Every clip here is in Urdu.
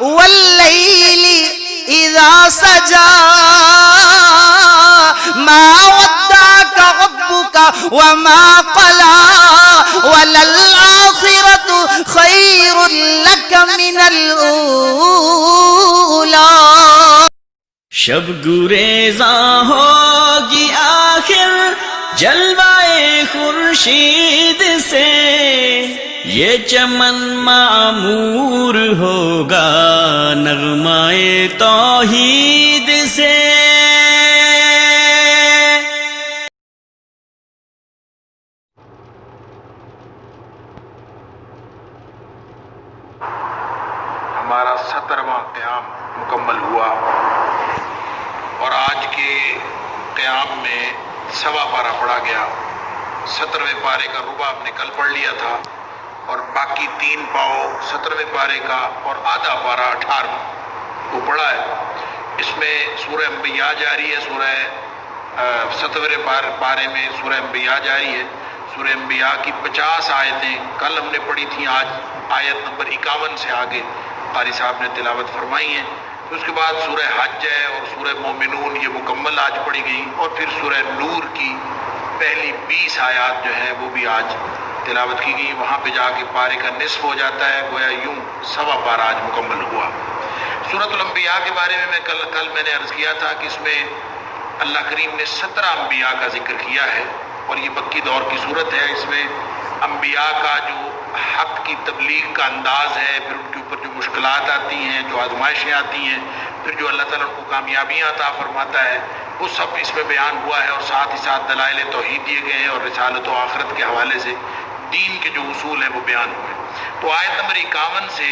واللیل اذا سجا ما ودعك ربك وما قلى وللآخرة خير لك من الأولى. شب گریزاں ہوگی آخر جلوائے خورشید سے، یہ چمن معمور ہوگا نغمائے توحید سے. ہمارا 17واں قیام مکمل ہوا اور آج کے قیام میں 1.25 پارہ پڑھا گیا. 17ویں پارے کا ربع ہم نے کل پڑھ لیا تھا اور باقی 3 پاؤ 17ویں پارے کا اور آدھا پارہ 18 کو پڑھا ہے. اس میں سورہ انبیاء جاری ہے. سورہ 17ویں پارے میں سورہ انبیاء جاری ہے. سورہ انبیاء کی 50 آیتیں کل ہم نے پڑھی تھیں. آج آیت نمبر 51 سے آگے قاری صاحب نے تلاوت فرمائی ہے. اس کے بعد سورہ حج ہے اور سورہ مومنون یہ مکمل آج پڑھی گئی، اور پھر سورہ نور کی پہلی 20 آیات جو ہیں وہ بھی آج تلاوت کی گئی. وہاں پہ جا کے پارے کا نصف ہو جاتا ہے، گویا یوں 1.25 پارہ آج مکمل ہوا. سورۃ الانبیاء کے بارے میں کل میں نے عرض کیا تھا کہ اس میں اللہ کریم نے 17 انبیاء کا ذکر کیا ہے اور یہ مکی دور کی صورت ہے. اس میں انبیاء کا جو حق کی تبلیغ کا انداز ہے، پھر ان کے اوپر جو مشکلات آتی ہیں، جو آزمائشیں آتی ہیں، پھر جو اللہ تعالیٰ ان کو کامیابیاں عطا فرماتا ہے، وہ سب اس میں بیان ہوا ہے. اور ساتھ ہی ساتھ دلائل توحید دیے گئے ہیں اور رسالت و آخرت کے حوالے سے دین کے جو اصول ہیں وہ بیان ہوئے. تو آیت نمبر 51 سے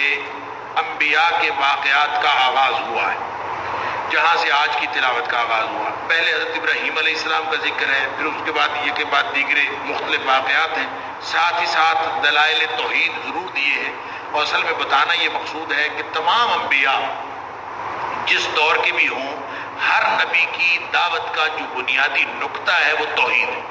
انبیاء کے واقعات کا آغاز ہوا ہے، جہاں سے آج کی تلاوت کا آغاز ہوا. پہلے حضرت ابراہیم علیہ السلام کا ذکر ہے، پھر اس کے بعد یہ کے بعد دیگر مختلف واقعات ہیں. ساتھ ہی ساتھ دلائل توحید ضرور دیے ہیں. اور اصل میں بتانا یہ مقصود ہے کہ تمام انبیاء جس دور کے بھی ہوں، ہر نبی کی دعوت کا جو بنیادی نقطہ ہے وہ توحید ہے.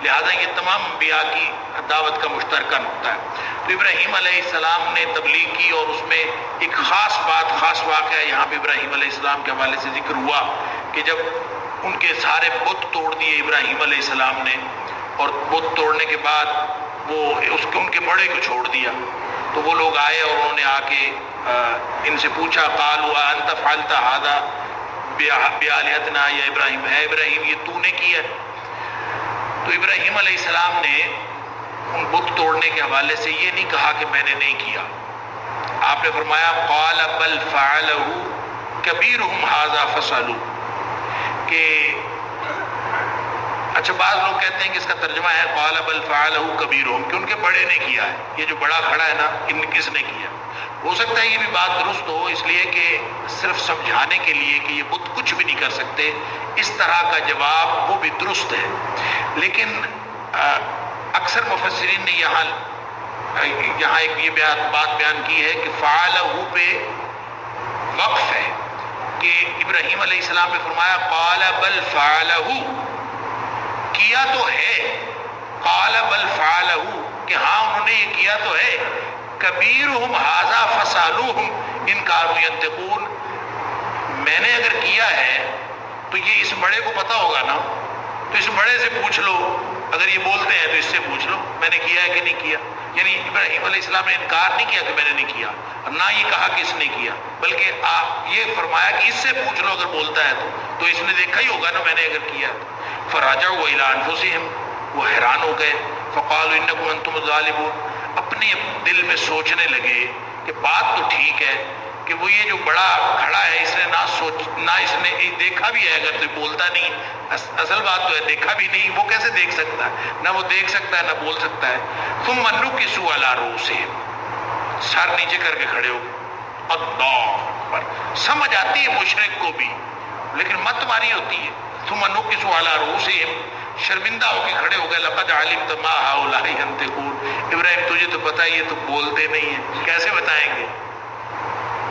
لہذا یہ تمام انبیاء کی دعوت کا مشترکہ نقطہ ہے. تو ابراہیم علیہ السلام نے تبلیغ کی اور اس میں ایک خاص بات، خاص واقعہ یہاں پہ ابراہیم علیہ السلام کے حوالے سے ذکر ہوا کہ جب ان کے سارے بت توڑ دیے ابراہیم علیہ السلام نے، اور بت توڑنے کے بعد وہ ان کے بڑے کو چھوڑ دیا، تو وہ لوگ آئے اور انہوں نے آ کے ان سے پوچھا، قالوا انت فعلت هذا بآلهتنا یا ابراہیم، ہے ابراہیم یہ تو نے کیا ہے؟ تو ابراہیم علیہ السلام نے ان بت توڑنے کے حوالے سے یہ نہیں کہا کہ میں نے نہیں کیا. آپ نے فرمایا قال بل فعله کبیرهم هذا فاسألوه. کہ اچھا بعض لوگ کہتے ہیں کہ اس کا ترجمہ ہے قال بل فعله کبیرهم، کہ ان کے بڑے نے کیا ہے. یہ جو بڑا کھڑا ہے نا، ان کس نے کیا؟ ہو سکتا ہے یہ بھی بات درست ہو، اس لیے کہ صرف سمجھانے کے لیے کہ یہ بت کچھ بھی نہیں کر سکتے، اس طرح کا جواب وہ بھی درست ہے. لیکن اکثر مفسرین نے یہاں ایک یہ بات بیان کی ہے کہ فعلہ پہ وقف ہے، کہ ابراہیم علیہ السلام نے فرمایا قال بل فعلہ، کیا تو ہے، قال بل فعلہ کہ ہاں انہوں نے یہ کیا تو ہے، کبیرہم ھذا فاسألوہم ان کانوا ینطقون، میں نے اگر کیا ہے تو یہ اس بڑے کو پتہ ہوگا نا، تو اس بڑے سے پوچھ لو، اگر یہ بولتے ہیں تو اس سے پوچھ لو میں نے کیا ہے کہ نہیں کیا. یعنی ابراہیم علیہ السلام نے انکار نہیں کیا کہ میں نے نہیں کیا، اور نہ یہ کہا کہ اس نے کیا، بلکہ آپ یہ فرمایا کہ اس سے پوچھ لو اگر بولتا ہے تو اس نے دیکھا ہی ہوگا نا میں نے اگر کیا. فراجعوا الی انفسہم، وہ حیران ہو گئے. فقالوا انکم انتم الظالمون، اپنے دل میں سوچنے لگے کہ بات تو ٹھیک ہے کہ وہ یہ جو بڑا کھڑا ہے اس نے نہ اس نے دیکھا بھی ہے، اگر تو بولتا نہیں، اصل بات تو ہے دیکھا بھی نہیں، وہ کیسے دیکھ سکتا ہے؟ نہ وہ دیکھ سکتا ہے نہ بول سکتا ہے. ثم نکسوا علی رؤوسہم، سر نیچے کر کے کھڑے ہو. اللہ اکبر، سمجھ آتی ہے مشرک کو بھی لیکن مت ماری ہوتی ہے. ثم نکسوا علی رؤوسہم، شرمندہ ہو کے کھڑے ہو گئے. لقد علمت ما هؤلاء ينطقون، ابراہیم تجھے تو پتہ یہ تو بولتے نہیں ہیں، کیسے بتائیں گے؟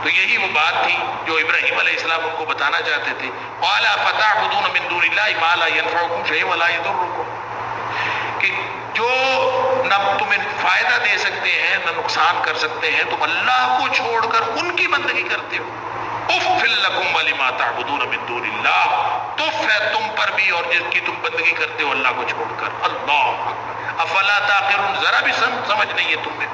تو یہی وہ بات تھی جو ابراہیم علیہ السلام ان کو بتانا چاہتے تھے. قال فتعبدون من دون اللہ ما لا ينفعكم شيئا ولا يضركم، کہ جو نہ تمہیں فائدہ دے سکتے ہیں نہ نقصان کر سکتے ہیں، تم اللہ کو چھوڑ کر ان کی بندگی کرتے کرتے ہو. اف لکم ولما تعبدون من دون اللہ، تف ہے تم پر بھی اور جس کی تم بندگی کرتے ہو اللہ کو چھوڑ کر. اللہ اکبر. افلا تعقلون، ذرا بھی سمجھ نہیں ہے تمہیں.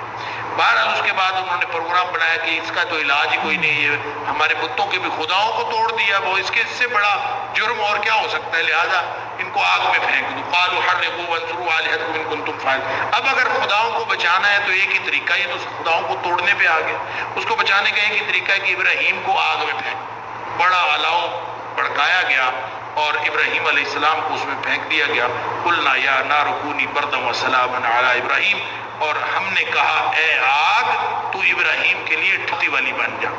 بہرحال اس کے بعد انہوں نے پروگرام بنایا کہ اس کا تو علاج ہی کوئی نہیں ہے، ہمارے بتوں کے بھی خداؤں کو توڑ دیا، وہ اس کے اس سے بڑا جرم اور کیا ہو سکتا ہے، لہذا ان کو آگ میں پھینک دو. قالوا حرقوا وانصروا آلهتكم ان كنتم فاعلين. اب اگر خداؤں کو بچانا ہے تو ایک ہی طریقہ، یہ تو خداؤں کو توڑنے پہ آ گئے. اس کو بچانے کا ایک ہی طریقہ ہے کہ ابراہیم کو آگ میں پھینک. بڑا الاؤ بڑکایا گیا اور ابراہیم علیہ السلام کو اس میں پھینک دیا گیا. قلنا یا نار کونی بردا وسلاما علی ابراہیم، اور ہم نے کہا اے آگ تو ابراہیم کے لیے ٹھنڈی والی بن جا،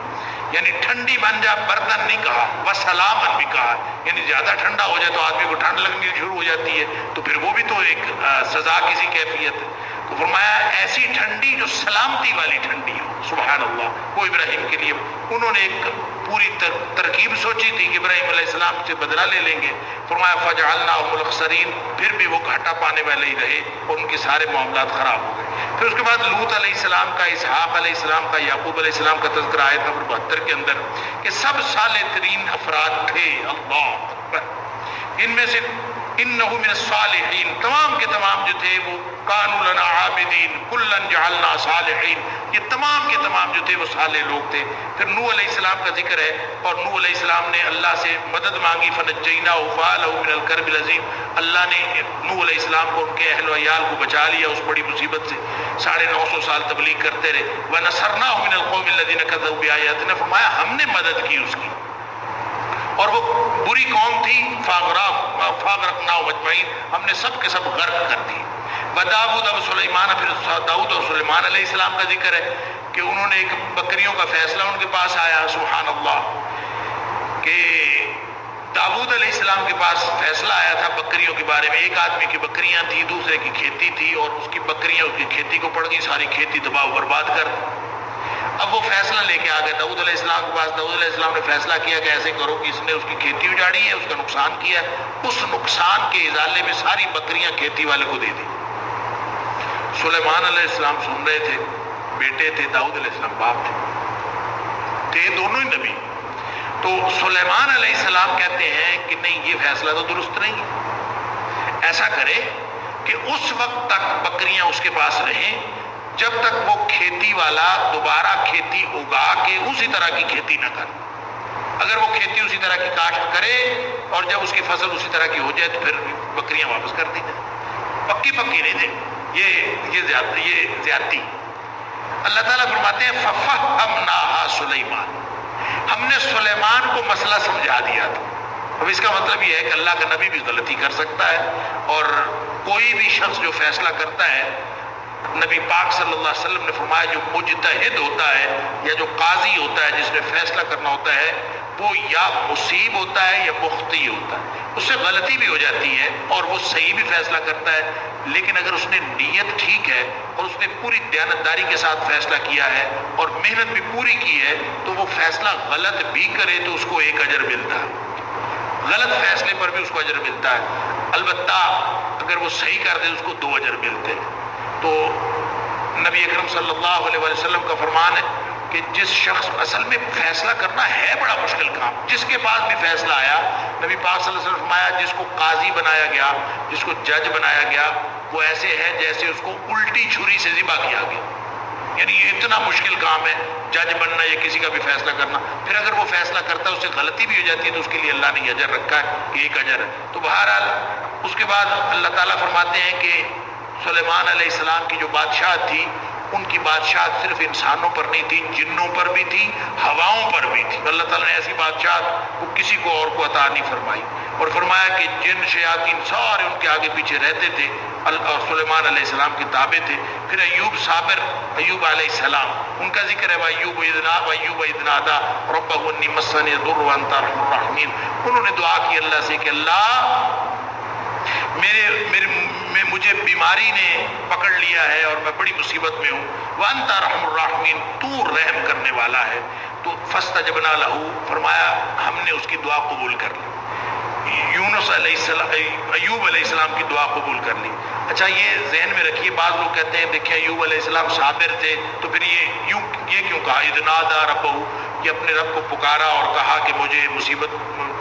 یعنی ٹھنڈی بن جا. بردن نہیں کہا، وسلامن بھی کہا، یعنی زیادہ ٹھنڈا ہو جائے تو آدمی کو ٹھنڈ لگنی شروع ہو جاتی ہے، تو پھر وہ بھی تو ایک سزا کسی کیفیت ہے. تو فرمایا ایسی ٹھنڈی جو سلامتی والی ٹھنڈی ہو. سبحان اللہ. وہ ابراہیم کے لیے انہوں نے ایک پوری ترکیب سوچی تھی کہ ابراہیم علیہ السلام سے بدلہ لے لیں گے. فرمایا فجعلناہم الاخسرین، پھر بھی وہ گھاٹا پانے والے ہی رہے اور ان کے سارے معاملات خراب ہو گئے. پھر اس کے بعد لوط علیہ السلام کا، اسحاق علیہ السلام کا، یعقوب علیہ السلام کا تذکرہ آیت نمبر 72 کے اندر کہ سب صالح ترین افراد تھے. اللہ اکبر. ان میں سے انہ من الصالحین، تمام کے تمام جو تھے وہ کانوا لنا عابدین کلا جعلنا صالحین، یہ تمام کے تمام جو تھے وہ صالح لوگ تھے. پھر نوح علیہ السلام کا ذکر ہے اور نوح علیہ السلام نے اللہ سے مدد مانگی. فنجیناہ فعلہ من الکرب العظیم، اللہ نے نوح علیہ السلام کو ان کے اہل و عیال کو بچا لیا اس بڑی مصیبت سے. 950 سال تبلیغ کرتے رہے. ونصرناہ من القوم الذین کذبوا بآیاتنا، فرمایا ہم نے مدد کی اس کی اور وہ بری قوم تھی. فاغرقناہم اجمعین، ہم نے سب کے سب غرق کر دی. وداؤد و سلیمان، پھر داؤد اور سلیمان علیہ السلام کا ذکر ہے کہ انہوں نے ایک بکریوں کا فیصلہ ان کے پاس آیا. سبحان اللہ. کہ داؤد علیہ السلام کے پاس فیصلہ آیا تھا بکریوں کے بارے میں. ایک آدمی کی بکریاں تھی، دوسرے کی کھیتی تھی، اور اس کی بکریاں اس کی کھیتی کو پڑ گئی، ساری کھیتی تباہ و برباد کر دی. اب وہ فیصلہ لے کے آ گئے داؤد علیہ السلام کے پاس. داؤد علیہ السلام نے فیصلہ کیا کہ ایسے کرو کہ اس نے اس کی کھیتی اجاڑی ہے، اس کا نقصان کیا ہے، اس نقصان کے ازالے میں ساری بکریاں کھیتی والے کو دے دی. سلیمان علیہ السلام سن رہے تھے، بیٹے تھے، داؤد علیہ السلام باپ تھے دونوں ہی نبی. تو سلیمان علیہ السلام کہتے ہیں کہ نہیں، یہ فیصلہ تو درست نہیں ہے. ایسا کرے کہ اس وقت تک بکریاں اس کے پاس رہیں جب تک وہ کھیتی والا دوبارہ کھیتی اگا کے اسی طرح کی کھیتی نہ کرے. اگر وہ کھیتی اسی طرح کی کاشت کرے اور جب اس کی فصل اسی طرح کی ہو جائے تو پھر بکریاں واپس کر دی جائیں. پکی نہیں دیں، یہ زیادتی. اللہ تعالیٰ فرماتے ہیں فَفَهَّمْنَاهَا سُلَيْمَانَ، ہم نے سلیمان کو مسئلہ سمجھا دیا تھا. اب اس کا مطلب یہ ہے کہ اللہ کا نبی بھی غلطی کر سکتا ہے، اور کوئی بھی شخص جو فیصلہ کرتا ہے، نبی پاک صلی اللہ علیہ وسلم نے فرمایا جو مجتہد ہوتا ہے یا جو قاضی ہوتا ہے جس نے فیصلہ کرنا ہوتا ہے، وہ یا مصیب ہوتا ہے یا مخطی ہوتا ہے. اس سے غلطی بھی ہو جاتی ہے اور وہ صحیح بھی فیصلہ کرتا ہے، لیکن اگر اس نے نیت ٹھیک ہے اور اس نے پوری دیانتداری کے ساتھ فیصلہ کیا ہے اور محنت بھی پوری کی ہے تو وہ فیصلہ غلط بھی کرے تو اس کو ایک اجر ملتا ہے، غلط فیصلے پر بھی اس کو اجر ملتا ہے. البتہ اگر وہ صحیح کر دے اس کو 2 اجر ملتے ہیں. تو نبی اکرم صلی اللہ علیہ وسلم کا فرمان ہے کہ جس شخص، اصل میں فیصلہ کرنا ہے بڑا مشکل کام، جس کے پاس بھی فیصلہ آیا، نبی پاک صلی اللہ علیہ وسلم فرمایا جس کو قاضی بنایا گیا، جس کو جج بنایا گیا، وہ ایسے ہے جیسے اس کو الٹی چھری سے ذبح کیا گیا. یعنی یہ اتنا مشکل کام ہے جج بننا یا کسی کا بھی فیصلہ کرنا. پھر اگر وہ فیصلہ کرتا ہے اس سے غلطی بھی ہو جاتی ہے تو اس کے لیے اللہ نے اجر رکھا ہے، ایک اجر ہے. تو بہرحال اس کے بعد اللہ تعالیٰ فرماتے ہیں کہ سلیمان علیہ السلام کی جو بادشاہت تھی، ان کی بادشاہت صرف انسانوں پر نہیں تھی، جنوں پر بھی تھی، ہواؤں پر بھی تھی. اللہ تعالیٰ نے ایسی بادشاہت کو کسی کو اور کو عطا نہیں فرمائی، اور فرمایا کہ جن شیاطین سارے ان کے آگے پیچھے رہتے تھے اور سلیمان علیہ السلام کے تابع تھے. پھر ایوب صابر، ایوب علیہ السلام، ان کا ذکر ہے وَأَيُّوبَ إِذْ نَادَىٰ رَبَّهُ أَنِّي مَسَّنِيَ الضُّرُّ وَأَنتَ أَرْحَمُ الرَّاحِمِينَ. انہوں نے دعا کی اللہ سے کہ اللہ مجھے بیماری نے پکڑ لیا ہے اور میں بڑی مصیبت میں ہوں. وَأَنتَ أَرْحَمُ الرَّاحِمِينَ، تو رحم کرنے والا ہے. تو فَاسْتَجَبْنَا لَهُ، فرمایا ہم نے اس کی دعا قبول کر لی. یونس علیہ السلام ایوب علیہ السلام کی دعا قبول کر لی. اچھا یہ ذہن میں رکھیے، بعض لوگ کہتے ہیں دیکھیں ایوب علیہ السلام صابر تھے تو پھر یہ کیوں کہا اذ نادى ربہ، یہ اپنے رب کو پکارا اور کہا کہ مجھے مصیبت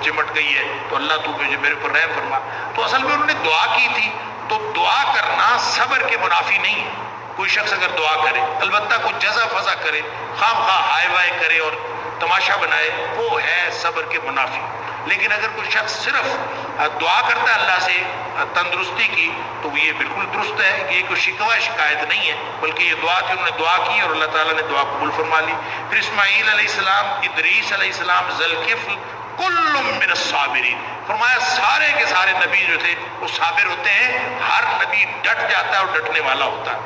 چمٹ گئی ہے تو اللہ تو مجھے میرے پر رحم فرما. تو اصل میں انہوں نے دعا کی تھی، تو دعا کرنا صبر کے منافی نہیں ہے. کوئی شخص اگر دعا کرے، البتہ کوئی جزا فضا کرے، خواہ خواہ ہائے وائے کرے اور تماشا بنائے، وہ ہے صبر کے منافی. لیکن اگر کوئی شخص صرف دعا کرتا ہے اللہ سے تندرستی کی تو یہ بالکل درست ہے، یہ کوئی شکوہ شکایت نہیں ہے، بلکہ یہ دعا تھی، انہوں نے دعا کی اور اللہ تعالیٰ نے دعا قبول فرما لی. پھر اسماعیل علیہ السلام، ادریس علیہ السلام، ذوالکفل، کل من الصابرین، فرمایا سارے کے سارے نبی جو تھے وہ صابر ہوتے ہیں. ہر نبی ڈٹ جاتا ہے اور ڈٹنے والا ہوتا ہے.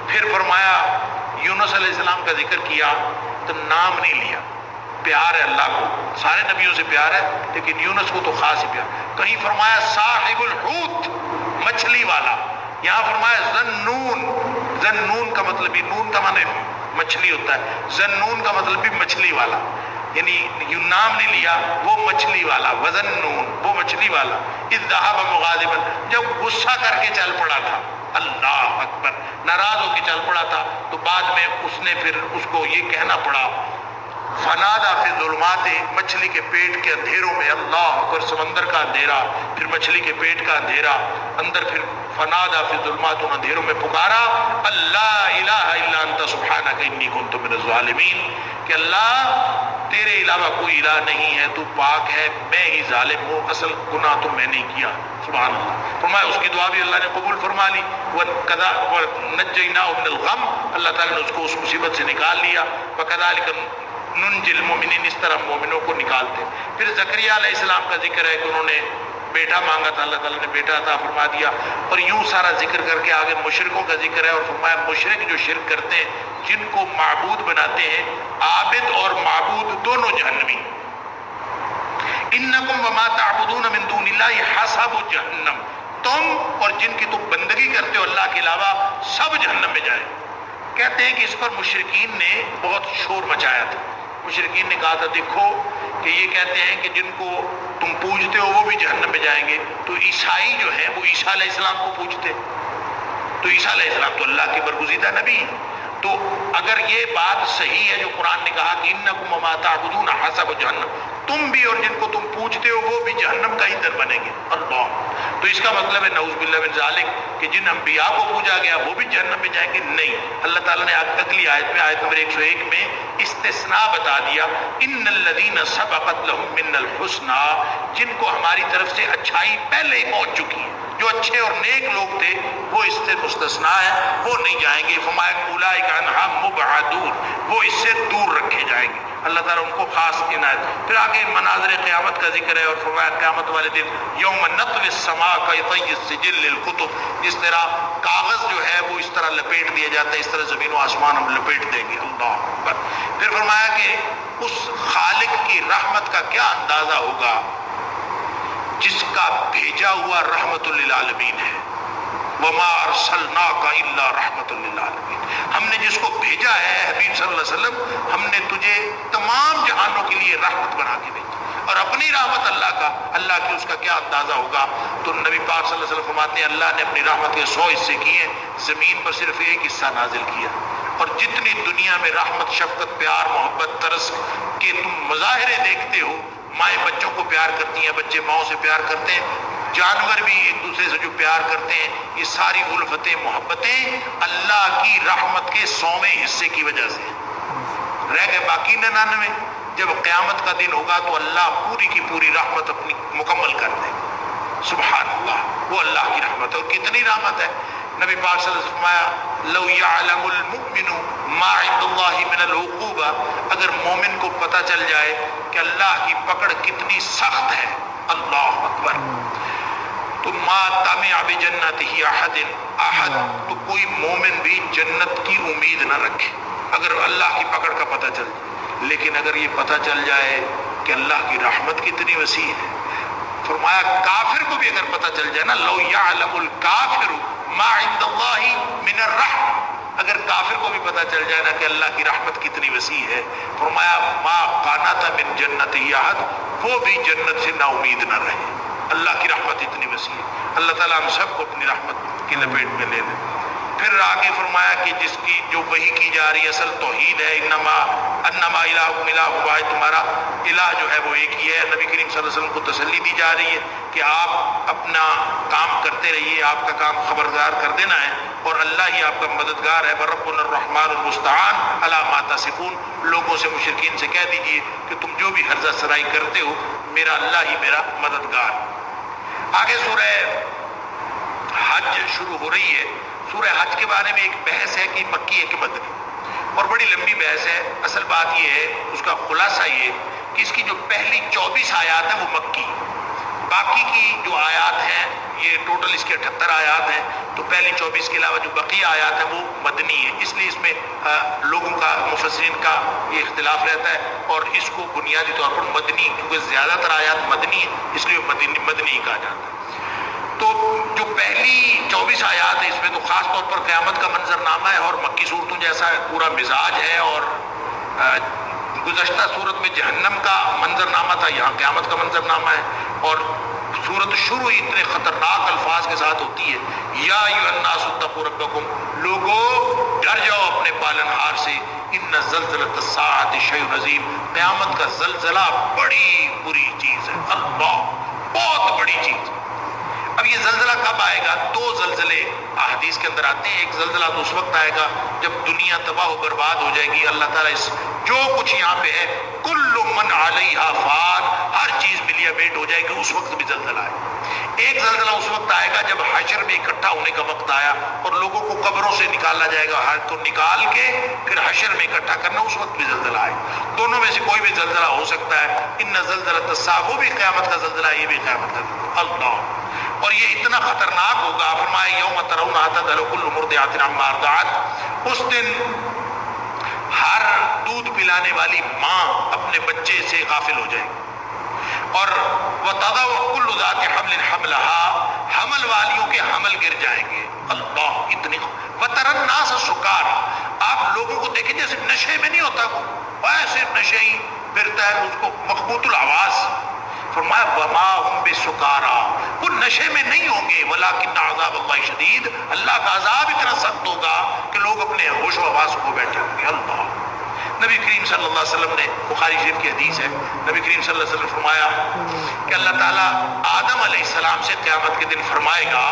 پھر فرمایا یونس علیہ السلام کا ذکر کیا تو نام نہیں لیا. پیار ہے اللہ کو، سارے نبیوں سے پیار ہے لیکن یونس کو تو خاص ہی پیار. کہیں فرمایا صاحب الحوت، مچھلی والا. یہاں فرمایا ذنون، ذنون کا مطلب بھی، نون کا معنی مچھلی ہوتا ہے، ذنون کا مطلب بھی مچھلی والا، یعنی نام نہیں لیا، وہ مچھلی والا، وذنون، وہ مچھلی والا. اذ ذهب مغاضبا، جب غصہ کر کے چل پڑا تھا، اللہ اکبر، ناراض ہو کے چل پڑا تھا تو بعد میں اس نے پھر اس کو یہ کہنا پڑا فنادا فی الظلمات، مچھلی کے پیٹ کے اندھیروں میں، اللہ اکبر، سمندر کا اندھیرا، پھر مچھلی کے پیٹ کا اندھیرا، اندر پھر فنادا فی الظلمات، ان اندھیروں میں پکارا اللہ الہ الا انت سبحانک انی کنت من الظالمین، کہ اللہ تیرے علاوہ کوئی الہ نہیں ہے، تو پاک ہے، میں ہی ظالم ہوں، اصل گناہ تو میں نہیں کیا. سبحان اللہ. فرمایا اس کی دعا بھی اللہ نے قبول فرما لی. وَنَجَّيْنَاهُ مِنَ الْغَمِّ، اللہ تعالیٰ نے اس کو اس مصیبت سے نکال لیا. وَكَذَلِكَ نُنْجِي الْمُؤْمِنِينَ، اس طرح مومنوں کو نکالتے. پھر زکریا علیہ السلام کا ذکر ہے کہ انہوں نے بیٹا مانگا تھا، اللہ تعالیٰ نے بیٹا عطا فرما دیا. اور یوں سارا ذکر کر کے آگے مشرکوں کا ذکر ہے اور فرمایا مشرک جو شرک کرتے ہیں، جن کو معبود بناتے ہیں، عابد اور معبود دونوں جہنمی. انکم وما تعبدون من دون اللہ حسب جہنم، تم اور جن کی تم بندگی کرتے ہو اللہ کے علاوہ سب جہنم میں جائیں. کہتے ہیں کہ اس پر مشرکین نے بہت شور مچایا تھا. مشرکین نے کہا تھا دیکھو کہ یہ کہتے ہیں کہ جن کو تم پوجتے ہو وہ بھی جہنم میں جائیں گے، تو عیسائی جو ہیں وہ عیسیٰ علیہ السلام کو پوجتے، تو عیسیٰ علیہ السلام تو اللہ کے برگزیدہ نبی ہیں. تو اگر یہ بات صحیح ہے جو قرآن نے کہا کہ انکم وما تعبدون حسب جہنم، تم بھی اور جن کو تم پوجتے ہو وہ بھی جہنم کا ہی در بنیں گے. اللہ، تو اس کا مطلب ہے نعوذ باللہ من ذالک کہ جن انبیاء کو پوجا گیا وہ بھی جہنم میں جائیں گے؟ نہیں. اللہ تعالیٰ نے اگلی آیت میں، آیت نمبر 101 میں استثناء بتا دیا، ان الذین سبقت لهم من الحسنى، جن کو ہماری طرف سے اچھائی پہلے ہی پہنچ چکی ہے، جو اچھے اور نیک لوگ تھے وہ اس سے مستثنیٰ ہے، وہ نہیں جائیں گے. فرمایا اولئک عنہا مبعدون، وہ اس سے دور رکھے جائیں گے. اللہ تعالیٰ ان کو خاص عنایت. پھر آگے مناظر قیامت کا ذکر ہے اور فرمایا قیامت والے دن یوم نطوی السماء کطی السجل للکتب، جس طرح کاغذ جو ہے وہ اس طرح لپیٹ دیا جاتا ہے، اس طرح زمین و آسمان ہم لپیٹ دیں گے. اللہ اکبر. پھر فرمایا کہ اس خالق کی رحمت کا کیا اندازہ ہوگا جس کا بھیجا ہوا رحمت للعالمین ہے. وما ارسلناک الا رحمت للعالمین، ہم نے جس کو بھیجا ہے حبیب صلی اللہ علیہ وسلم، ہم نے تجھے تمام جہانوں کے لیے رحمت بنا کے بھیجا. اور اپنی رحمت اللہ کا، اللہ کی اس کا کیا اندازہ ہوگا. تو نبی پاک صلی اللہ علیہ وسلم فرماتے ہیں اللہ نے اپنی رحمت کے 100 حصے کیے، زمین پر صرف ایک حصہ نازل کیا. اور جتنی دنیا میں رحمت، شفقت، پیار، محبت، ترس کے تم مظاہرے دیکھتے ہو، مائیں بچوں کو پیار کرتی ہیں، بچے ماؤں سے پیار کرتے ہیں، جانور بھی ایک دوسرے سے جو پیار کرتے ہیں، یہ ساری الفتیں، محبتیں اللہ کی رحمت کے 100ویں حصے کی وجہ سے. رہ گئے باقی 99. جب قیامت کا دن ہوگا تو اللہ پوری کی پوری رحمت اپنی مکمل کر دے گا. سبحان اللہ، وہ اللہ کی رحمت ہے. اور کتنی رحمت ہے. نبی پاک صلی اللہ علیہ وسلم فرمایا لو یعلم المؤمن ما عند اللہ من العقوبہ، اگر مومن کو پتہ چل جائے کہ اللہ کی پکڑ کتنی سخت ہے، اللہ اکبر، تو ما طمع بجنتہ احد، تو کوئی مومن بھی جنت کی امید نہ رکھے اگر اللہ کی پکڑ کا پتہ چل جائے. لیکن اگر یہ پتہ چل جائے کہ اللہ کی رحمت کتنی وسیع ہے، فرمایا کافر کو بھی اگر پتہ چل جائے نا، لو یعلم الکافر ما عند اللہ من الرحمہ، اگر کافر کو بھی پتہ چل جائے نا کہ اللہ کی رحمت کتنی وسیع ہے، فرمایا ما قانت من جنت احد، وہ بھی جنت سے نا امید نہ رہے. اللہ کی رحمت اتنی وسیع ہے، اللہ تعالیٰ ہم سب کو اپنی رحمت کی لپیٹ میں لے لے۔ پھر آگے فرمایا کہ جس کی جو وحی کی جا رہی ہے اصل توحید ہے، انما الہکم الہ واحد، تمہارا الہ جو ہے وہ ایک ہی ہے۔ نبی کریم صلی اللہ علیہ وسلم کو تسلی دی جا رہی ہے کہ آپ اپنا کام کرتے رہیے، آپ کا کام خبردار کر دینا ہے، اور اللہ ہی آپ کا مددگار ہے۔ وَرَبُّنَا الرَّحْمَٰنُ الْمُسْتَعَانُ عَلَىٰ مَا تَصِفُونَ، لوگوں سے مشرکین سے کہہ دیجئے کہ تم جو بھی حرزہ سرائی کرتے ہو میرا اللہ ہی میرا مددگار۔ آگے سورہ حج شروع ہو رہی ہے۔ سورہ حج کے بارے میں ایک بحث ہے کہ مکی ہے کہ مدنی، اور بڑی لمبی بحث ہے۔ اصل بات یہ ہے، اس کا خلاصہ یہ کہ اس کی جو پہلی 24 آیات ہیں وہ مکی، باقی کی جو آیات ہیں یہ ٹوٹل اس کے 78 آیات ہیں، تو پہلی 24 کے علاوہ جو بقیہ آیات ہیں وہ مدنی ہیں۔ اس لیے اس میں لوگوں کا، مفسرین کا یہ اختلاف رہتا ہے، اور اس کو بنیادی طور پر مدنی، کیونکہ زیادہ تر آیات مدنی ہیں اس لیے مدنی کہا جاتا ہے۔ تو جو پہلی 24 آیات ہیں اس میں تو خاص طور پر قیامت کا منظرنامہ ہے، اور مکی صورتوں جیسا پورا مزاج ہے، اور گزشتہ صورت میں جہنم کا منظرنامہ تھا، یہاں قیامت کا منظرنامہ ہے، اور صورت شروع ہی اتنے خطرناک الفاظ کے ساتھ ہوتی ہے، یا ایھا الناس اتقوا ربکم، لوگو ڈر جاؤ اپنے پالنہار سے، ان زلزلۃ الساعۃ شیء عظیم، قیامت کا زلزلہ بڑی بری چیز ہے، اللہ بہت بڑی چیز۔ اب یہ زلزلہ کب آئے گا؟ 2 زلزلے احادیث کے اندر آتے ہیں۔ ایک زلزلہ تو اس وقت آئے گا جب دنیا تباہ و برباد ہو جائے گی، اللہ تعالیٰ اس جو کچھ یہاں پہ ہے کل من علیہا فان، ہر چیز ملیا بیٹ ہو جائے گی، اس وقت بھی زلزلہ آئے۔ ایک زلزلہ اس وقت آئے گا جب حشر میں اکٹھا ہونے کا وقت آیا اور لوگوں کو قبروں سے نکالا جائے گا، ہر کو نکال کے پھر حشر میں اکٹھا کرنا، اس وقت بھی زلزلہ آئے۔ دونوں میں سے کوئی بھی زلزلہ ہو سکتا ہے۔ ان زلزلۃ الساعۃ، وہ بھی قیامت کا زلزلہ ہے، یہ بھی قیامت کا زلزلہ، اللہ، اور یہ اتنا خطرناک ہوگا۔ فرمایا یوم ترونھا تذہل کل مرضعۃ عما ارضعت، اس دن ہر دودھ پلانے والی ماں اپنے بچے سے غافل ہو جائے گی، اور وتضع کل ذات حمل حملها، حمل والیوں کے حمل گر جائیں گے، اللہ، اتنی۔ وتری الناس سکارا، آپ لوگوں کو دیکھیں جیسے نشے میں نہیں ہوتا، ایسے نشے ہی پھرتا ہے، اس کو مخبوط الحواس۔ فرمایا وما هم بسکارا، وہ نشے میں نہیں ہوں گے، ولکن عذاب اللہ شدید، اللہ کا عذاب اتنا سخت ہوگا کہ لوگ اپنے ہوش و حواس کو بیٹھے ہوں گے، اللہ۔ نبی کریم صلی اللہ علیہ وسلم نے، بخاری شریف کی حدیث ہے، نبی کریم صلی اللہ علیہ وسلم نے فرمایا کہ اللہ تعالیٰ آدم علیہ السلام سے قیامت کے دن فرمائے گا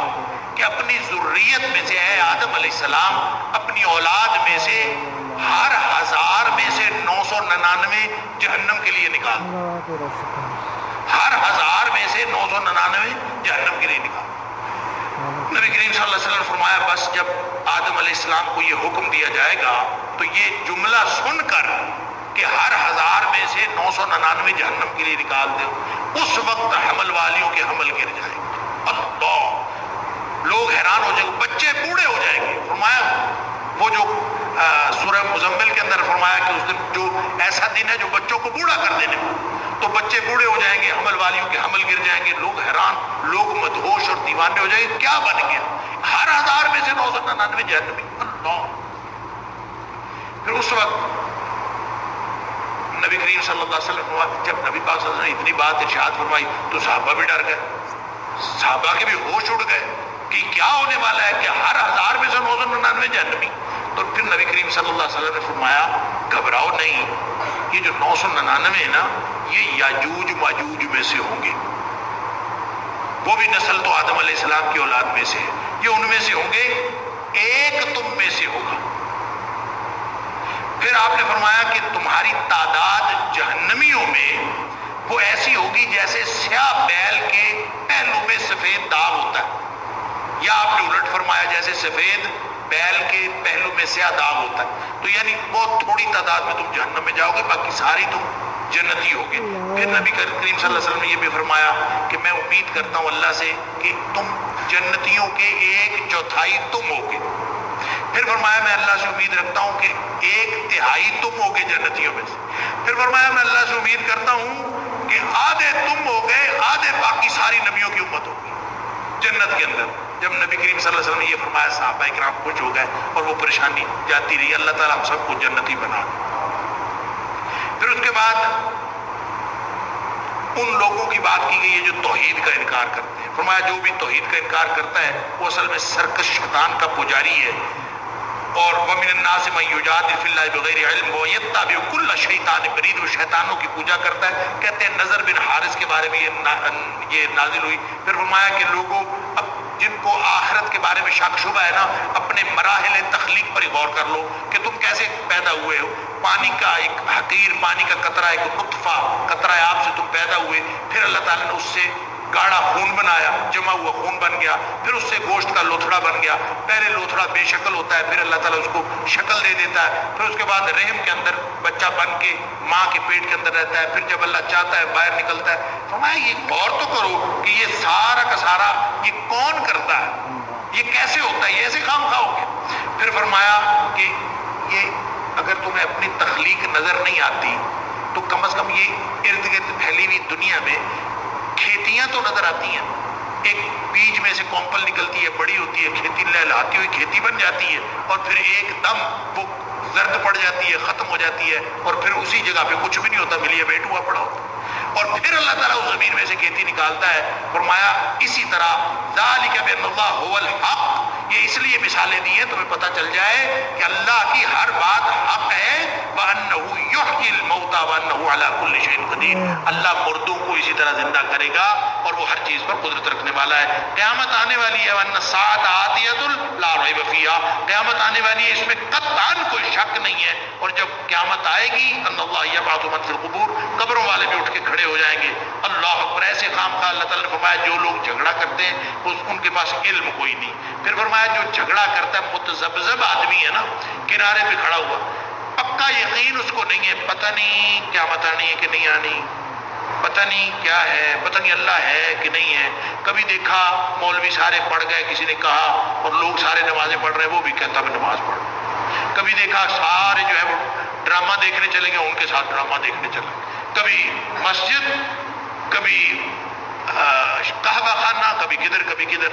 کہ اپنی ذریت میں سے، اے آدم علیہ السلام، اپنی اولاد میں سے ہر 1000 میں سے 999 جہنم کے لیے نکال، ہر 1000 میں سے 999 جہنم کے لیے نکال۔ نبی کریم صلی اللہ علیہ وسلم نے فرمایا بس جب آدم علیہ السلام کو یہ حکم دیا جائے گا تو یہ جملہ سن کر کہ ہر 1000 میں سے 999 جہنم کے لیے نکال دو، اس وقت حمل والیوں کے حمل گر جائیں گے، اللہ، لوگ حیران ہو جائیں گے، بچے بوڑھے ہو جائیں گے۔ فرمایا وہ جو سورہ مزمل کے اندر فرمایا کہ اس دن جو ایسا دن ہے جو بچوں کو بوڑھا کر دینے والا، تو بچے بوڑھے ہو جائیں گے، حمل والیوں کے حمل گر جائیں گے، لوگ حیران، لوگ مدہوش اور دیوانے ہو جائیں گے، کیا بن گیا؟ ہر 1000 میں سے 999 جہنمی، اللہ۔ پھر اس وقت نبی کریم صلی اللہ علیہ وسلم، جب نبی پاک صلی اللہ علیہ وسلم نے اتنی بات ارشاد فرمائی تو صحابہ بھی ڈر گئے، صحابہ کے بھی ہوش اڑ گئے کہ کیا ہونے والا ہے کہ ہر 1000 میں سے 999 جہنمی۔ تو پھر نبی کریم صلی اللہ علیہ وسلم نے فرمایا گھبراؤ نہیں، یہ جو 999 ہے نا، یہ یاجوج ماجوج میں سے ہوں گے، وہ بھی نسل تو آدم علیہ السلام کی اولاد میں سے ہے، یہ ان میں سے ہوں گے، ایک تم میں سے ہوگا۔ پھر آپ نے فرمایا کہ تمہاری تعداد جہنمیوں میں وہ ایسی ہوگی جیسے سیاہ بیل کے پہلو میں سفید داغ ہوتا ہے، یا آپ نے الٹ فرمایا جیسے سفید بیل کے پہلو میں سیاہ داغ ہوتا ہے، تو یعنی بہت تھوڑی تعداد میں تم جہنم میں جاؤ گے، باقی ساری تم جنتی ہوگے۔ پھر نبی کریم صلی اللہ علیہ وسلم نے یہ بھی فرمایا کہ میں امید کرتا ہوں اللہ سے کہ تم جنتیوں کے 1/4 تم ہوگے۔ پھر فرمایا میں اللہ سے امید رکھتا ہوں کہ 1/3 تم ہوگے جنتیوں میں سے۔ پھر فرمایا میں اللہ سے امید کرتا ہوں کہ آدھے تم ہو گئے، آدھے باقی ساری نبیوں کی امت ہوگی جنت کے اندر۔ جب نبی کریم صلی اللہ علیہ وسلم نے یہ فرمایا صحابہ کرام خوش ہو گئے اور وہ پریشانی جاتی رہی، اللہ تعالیٰ ہم سب کو جنتی بنا دے۔ پھر اس کے بعد ان لوگوں کی بات کی گئی ہے جو توحید کا انکار کرتے ہیں. فرمایا جو بھی توحید کا انکار کرتا ہے وہ اصل میں سرکش شیطان کا پجاری ہے. اور وَمِنَ النَّاسِ مَن يُجَادِلُ فِي اللَّهِ بِغَيْرِ عِلْمٍ وَيَتَّبِعُ كُلَّ شَيْطَانٍ مَرِيدٍ. وہ شیطانوں کی پوجا کرتا ہے. کہتے ہیں نضر بن حارث کے بارے میں یہ نازل ہوئی. پھر فرمایا کہ لوگوں اب جن کو آخرت کے بارے میں شک شبہ ہے نا اپنے مراحل تخلیق پر غور کر لو کہ تم کیسے پیدا ہوئے ہو. پانی کا ایک حقیر پانی کا قطرہ ایک نطفہ قطرہ آب سے تم پیدا ہوئے. پھر اللہ تعالیٰ نے اس سے گاڑھا خون بنایا, جمع ہوا خون بن گیا. پھر اس سے گوشت کا لوتھڑا بن گیا. پہلے لوتھڑا بے شکل ہوتا ہے, پھر اللہ تعالیٰ اس کو شکل دے دیتا ہے. پھر اس کے بعد رحم کے اندر بچہ بن کے ماں کے پیٹ کے اندر رہتا ہے. پھر جب اللہ چاہتا ہے باہر نکلتا ہے. فرمایا یہ غور تو کرو کہ یہ سارا کا سارا یہ کون کرتا ہے, یہ کیسے ہوتا ہے, یہ ایسے خام خواہ ہو گیا. پھر فرمایا کہ یہ اگر تمہیں اپنی تخلیق نظر نہیں آتی تو کم از کم یہ ارد گرد پھیلی ہوئی دنیا میں کھیتیاں تو نظر آتی ہیں. ایک بیج میں سے کومپل نکلتی ہے, بڑی ہوتی ہے, کھیتی لہلاتی ہوئی کھیتی بن جاتی ہے, اور پھر ایک دم وہ زرد پڑ جاتی ہے, ختم ہو جاتی ہے, اور پھر اسی جگہ پہ کچھ بھی نہیں ہوتا, ملیے بیٹ ہوا پڑا ہوتا. اور پھر اللہ تعالیٰ اس زمین میں سے کھیتی نکالتا ہے. فرمایا اسی طرح ذالک بان اللہ هو الحق. یہ اس لیے مثالیں دی ہیں تمہیں پتہ چل جائے کہ اللہ کی ہر بات حق ہے. وانه یحیی الموتى وانه علی کل شیء قدیر. اللہ مردوں کو اسی طرح زندہ کرے گا اور وہ ہر چیز پر قدرت رکھنے والا ہے. قیامت آنے والی ہے. وان الساعۃ آتیۃ لا ریب فیہا. قیامت آنے والی ہے, اس میں قطعاً کوئی شک نہیں ہے. اور جب قیامت آئے گی ان اللہ یبعث من فی القبور, قبروں والے بھی اٹھ کے کھڑے ہو جائیں گے. اللہ اکبر. ایسے خام خواہ اللہ تعالیٰ نے فرمایا جو لوگ جھگڑا کرتے ہیں ان کے پاس علم کوئی نہیں. پھر فرمایا جو جھگڑا کرتا ہے متذبذب آدمی ہے نا, کنارے پہ کھڑا ہوا, پکا یقین اس کو نہیں ہے, پتہ نہیں قیامت آنی ہے کہ نہیں آنی, پتہ نہیں کیا ہے, پتہ نہیں اللہ ہے کہ نہیں ہے. کبھی دیکھا مولوی سارے پڑھ گئے, کسی نے کہا, اور لوگ سارے نمازیں پڑھ رہے ہیں, وہ بھی کہتا میں نماز پڑھ. کبھی دیکھا سارے جو ہے وہ ڈرامہ دیکھنے چلے گئے, ان کے ساتھ ڈرامہ دیکھنے چلے گئے. کبھی مسجد, کبھی کعبہ خانہ, کبھی کدھر کبھی کدھر.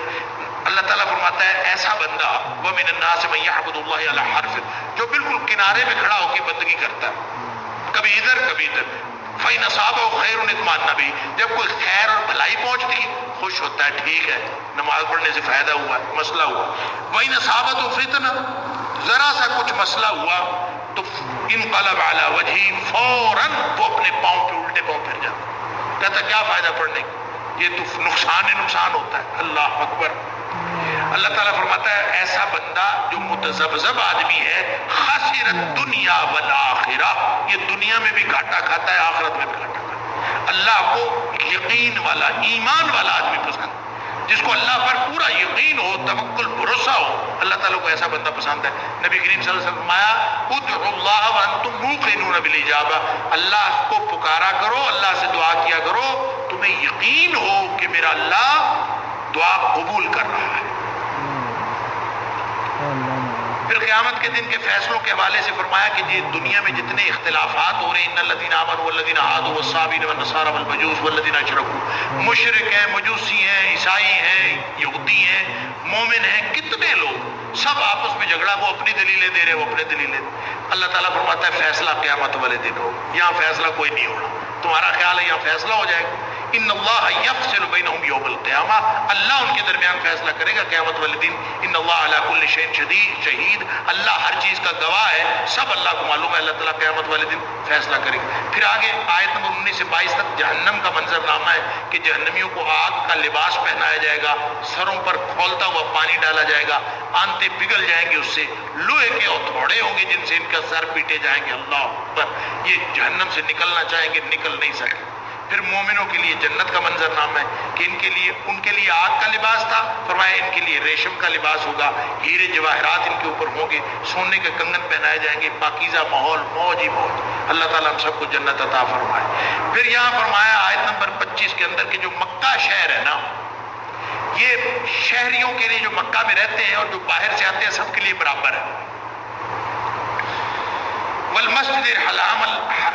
اللہ تعالیٰ فرماتا ہے ایسا بندہ وَمِنَ النَّاسِ مَن يَعْبُدُ اللَّهَ عَلَى حَرْفٍ, جو بالکل کنارے پہ کھڑا ہو کے بندگی کرتا ہے, کبھی ادھر کبھی ادھر. فَإِنْ أَصَابَهُ خَيْرٌ اطْمَأَنَّ بِهِ. جب کوئی خیر اور بھلائی پہنچتی خوش ہوتا ہے, ٹھیک ہے نماز پڑھنے سے فائدہ ہوا, مسئلہ ہوا. وَإِنْ أَصَابَتْهُ فِتْنَةٌ, ذرا سا کچھ مسئلہ ہوا تو انقلب علی وجہہ, فوراً وہ اپنے پاؤں پہ الٹے پاؤں پھر جاتا. کہتا کیا فائدہ پڑھنے کا, یہ تو نقصان ہوتا ہے. اللہ اکبر. اللہ تعالیٰ فرماتا ہے ایسا بندہ جو متذبذب آدمی ہے, خاسر الدنیا والآخرہ, یہ دنیا میں بھی گھاٹا کھاتا ہے, آخرت میں بھی گھاٹا کھاتا ہے. اللہ کو یقین والا, ایمان والا آدمی پسند, جس کو اللہ پر پورا یقین ہو, توکل, بھروسہ ہو, اللہ تعالیٰ کو ایسا بندہ پسند ہے. نبی کریم صلی اللہ علیہ وسلم فرمایا ادعوا اللہ وانتم موقنون بالاجابہ. اللہ کو پکارا کرو, اللہ سے دعا کیا کرو, تمہیں یقین ہو کہ میرا اللہ دعا قبول کر رہا ہے. پھر قیامت کے دن کے فیصلوں کے حوالے سے فرمایا کہ یہ دنیا میں جتنے اختلافات ہو رہے ہیں, ان الذین آمنوا والذین ہادوا والصابئین والنصارى والمجوس والذین اشرکوا, مشرک ہیں, مجوسی ہیں, عیسائی ہیں, یہودی ہیں, مومن ہیں, کتنے لوگ سب آپس میں جھگڑا, وہ اپنی دلیلیں دے رہے, وہ اپنے دلیلیں. اللہ تعالیٰ فرماتا ہے فیصلہ قیامت والے دن ہو, یہاں فیصلہ کوئی نہیں ہونا. تمہارا خیال ہے یہاں فیصلہ ہو جائے گا. ان اللہ یفصل بینہم یوم القیامہ, اللہ ان کے درمیان فیصلہ کرے گا قیامت والے دن. ان اللہ علی کل شیء شہید, اللہ ہر چیز کا گواہ ہے, سب اللہ کو معلوم ہے. اللہ تعالیٰ قیامت والے دن فیصلہ کرے گا. پھر آگے آیت نمبر 19 سے 22 تک جہنم کا منظر نامہ ہے کہ جہنمیوں کو آگ کا لباس پہنایا جائے گا, سروں پر کھولتا ہوا پانی ڈالا جائے گا, آنتیں پگھل جائیں گے اس سے, لوہے کے ہتھوڑے ہوں گے جن سے ان کا سر پیٹے جائیں گے. اللہ اکبر. یہ جہنم سے نکلنا چاہیں گے, نکل نہیں سکے. پھر مومنوں کے لیے جنت کا منظر نام ہے کہ ان کے لیے آگ کا لباس تھا, فرمایا ان کے لیے ریشم کا لباس ہوگا, ہیرے جواہرات ان کے اوپر ہوں گے, سونے کے کنگن پہنائے جائیں گے, پاکیزہ ماحول, موج ہی موج. اللہ تعالیٰ ہم سب کو جنت عطا فرمائے. پھر یہاں فرمایا آیت نمبر 25 کے اندر کہ جو مکہ شہر ہے نا, یہ شہریوں کے لیے جو مکہ میں رہتے ہیں اور جو باہر سے آتے ہیں سب کے لیے برابر ہے.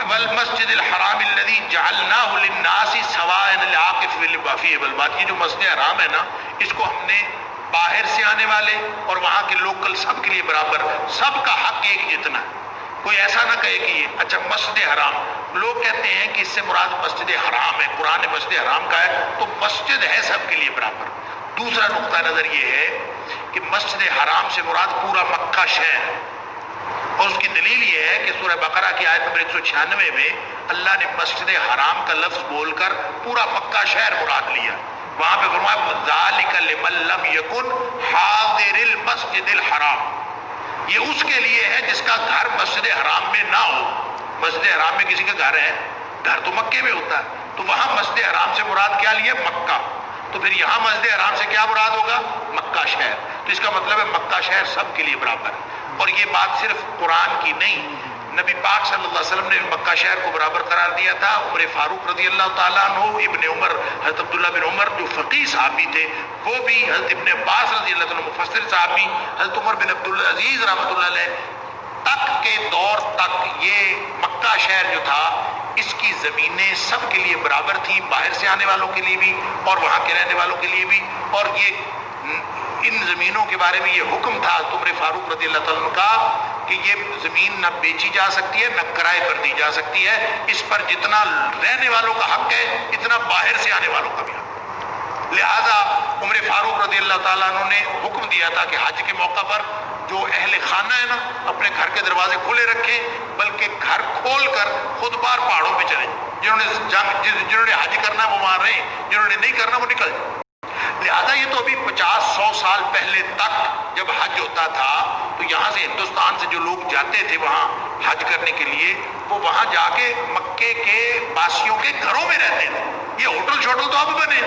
والمسجد الحرام الذي جعلناه للناس سواء العاكف فيه والباد. یہ جو مسجد حرام ہے نا, اس کو ہم نے باہر سے آنے والے اور وہاں کے لوکل سب کے لیے برابر, سب کا حق ایک جتنا ہے. کوئی ایسا نہ کہے کہ یہ اچھا مسجد حرام، لوگ کہتے ہیں کہ اس سے مراد مسجد حرام ہے، قرآن نے مسجد حرام کا ہے، تو مسجد ہے سب کے لیے برابر۔ دوسرا نقطہ نظر یہ ہے کہ مسجد حرام سے مراد پورا مکہ شہر، اور اس کی دلیل یہ ہے کہ سورہ بقرہ کی آیت نمبر 196 میں اللہ نے مسجد حرام کا لفظ بول کر پورا مکہ شہر مراد لیا۔ وہاں پہ فرمایا ذالک لمن لم یکن حاضر المسجد الحرام، یہ اس کے لیے ہے جس کا گھر مسجد حرام میں نہ ہو۔ مسجد حرام میں کسی کا گھر ہے، گھر تو مکے میں ہوتا ہے، تو وہاں مسجد حرام سے مراد کیا لیا؟ مکہ۔ تو پھر یہاں مسجد حرام سے کیا مراد ہوگا؟ مکہ شہر۔ تو اس کا مطلب ہے مکہ شہر سب کے لیے برابر ہے۔ اور یہ بات صرف قرآن کی نہیں، نبی پاک صلی اللہ علیہ وسلم نے مکہ شہر کو برابر قرار دیا تھا۔ عمر فاروق رضی اللہ تعالیٰ عنہ، ابن عمر، حضرت عبداللہ بن عمر جو فقیہ صحابی تھے وہ بھی، حضرت ابن عباس رضی اللہ عنہ مفسر صحابی، حضرت عمر بن عبدالعزیز رحمۃ اللہ علیہ تک کے دور تک یہ مکہ شہر جو تھا اس کی زمینیں سب کے لیے برابر تھیں، باہر سے آنے والوں کے لیے بھی اور وہاں کے رہنے والوں کے لیے بھی۔ اور یہ ان زمینوں کے بارے میں یہ حکم تھا عمر فاروق رضی اللہ تعالیٰ عنہ کا کہ یہ زمین نہ بیچی جا سکتی ہے نہ کرائے پر دی جا سکتی ہے، اس پر جتنا رہنے والوں کا حق ہے اتنا باہر سے آنے والوں کا بھی حق۔ لہذا عمر فاروق رضی اللہ تعالیٰ عنہ نے حکم دیا تھا کہ حج کے موقع پر جو اہل خانہ ہے نا اپنے گھر کے دروازے کھلے رکھیں، بلکہ گھر کھول کر خود بار پہاڑوں پہ چلیں، جنہوں نے حج کرنا وہ وہاں رہیں، جنہوں نے نہیں کرنا وہ نکل جائیں۔ لہذا یہ تو ابھی 50-100 سال پہلے تک جب حج ہوتا تھا تو یہاں سے ہندوستان سے جو لوگ جاتے تھے وہاں حج کرنے کے لیے وہ وہاں جا کے مکے کے باسیوں کے گھروں میں رہتے تھے۔ یہ ہوٹل شوٹل تو اب بنے،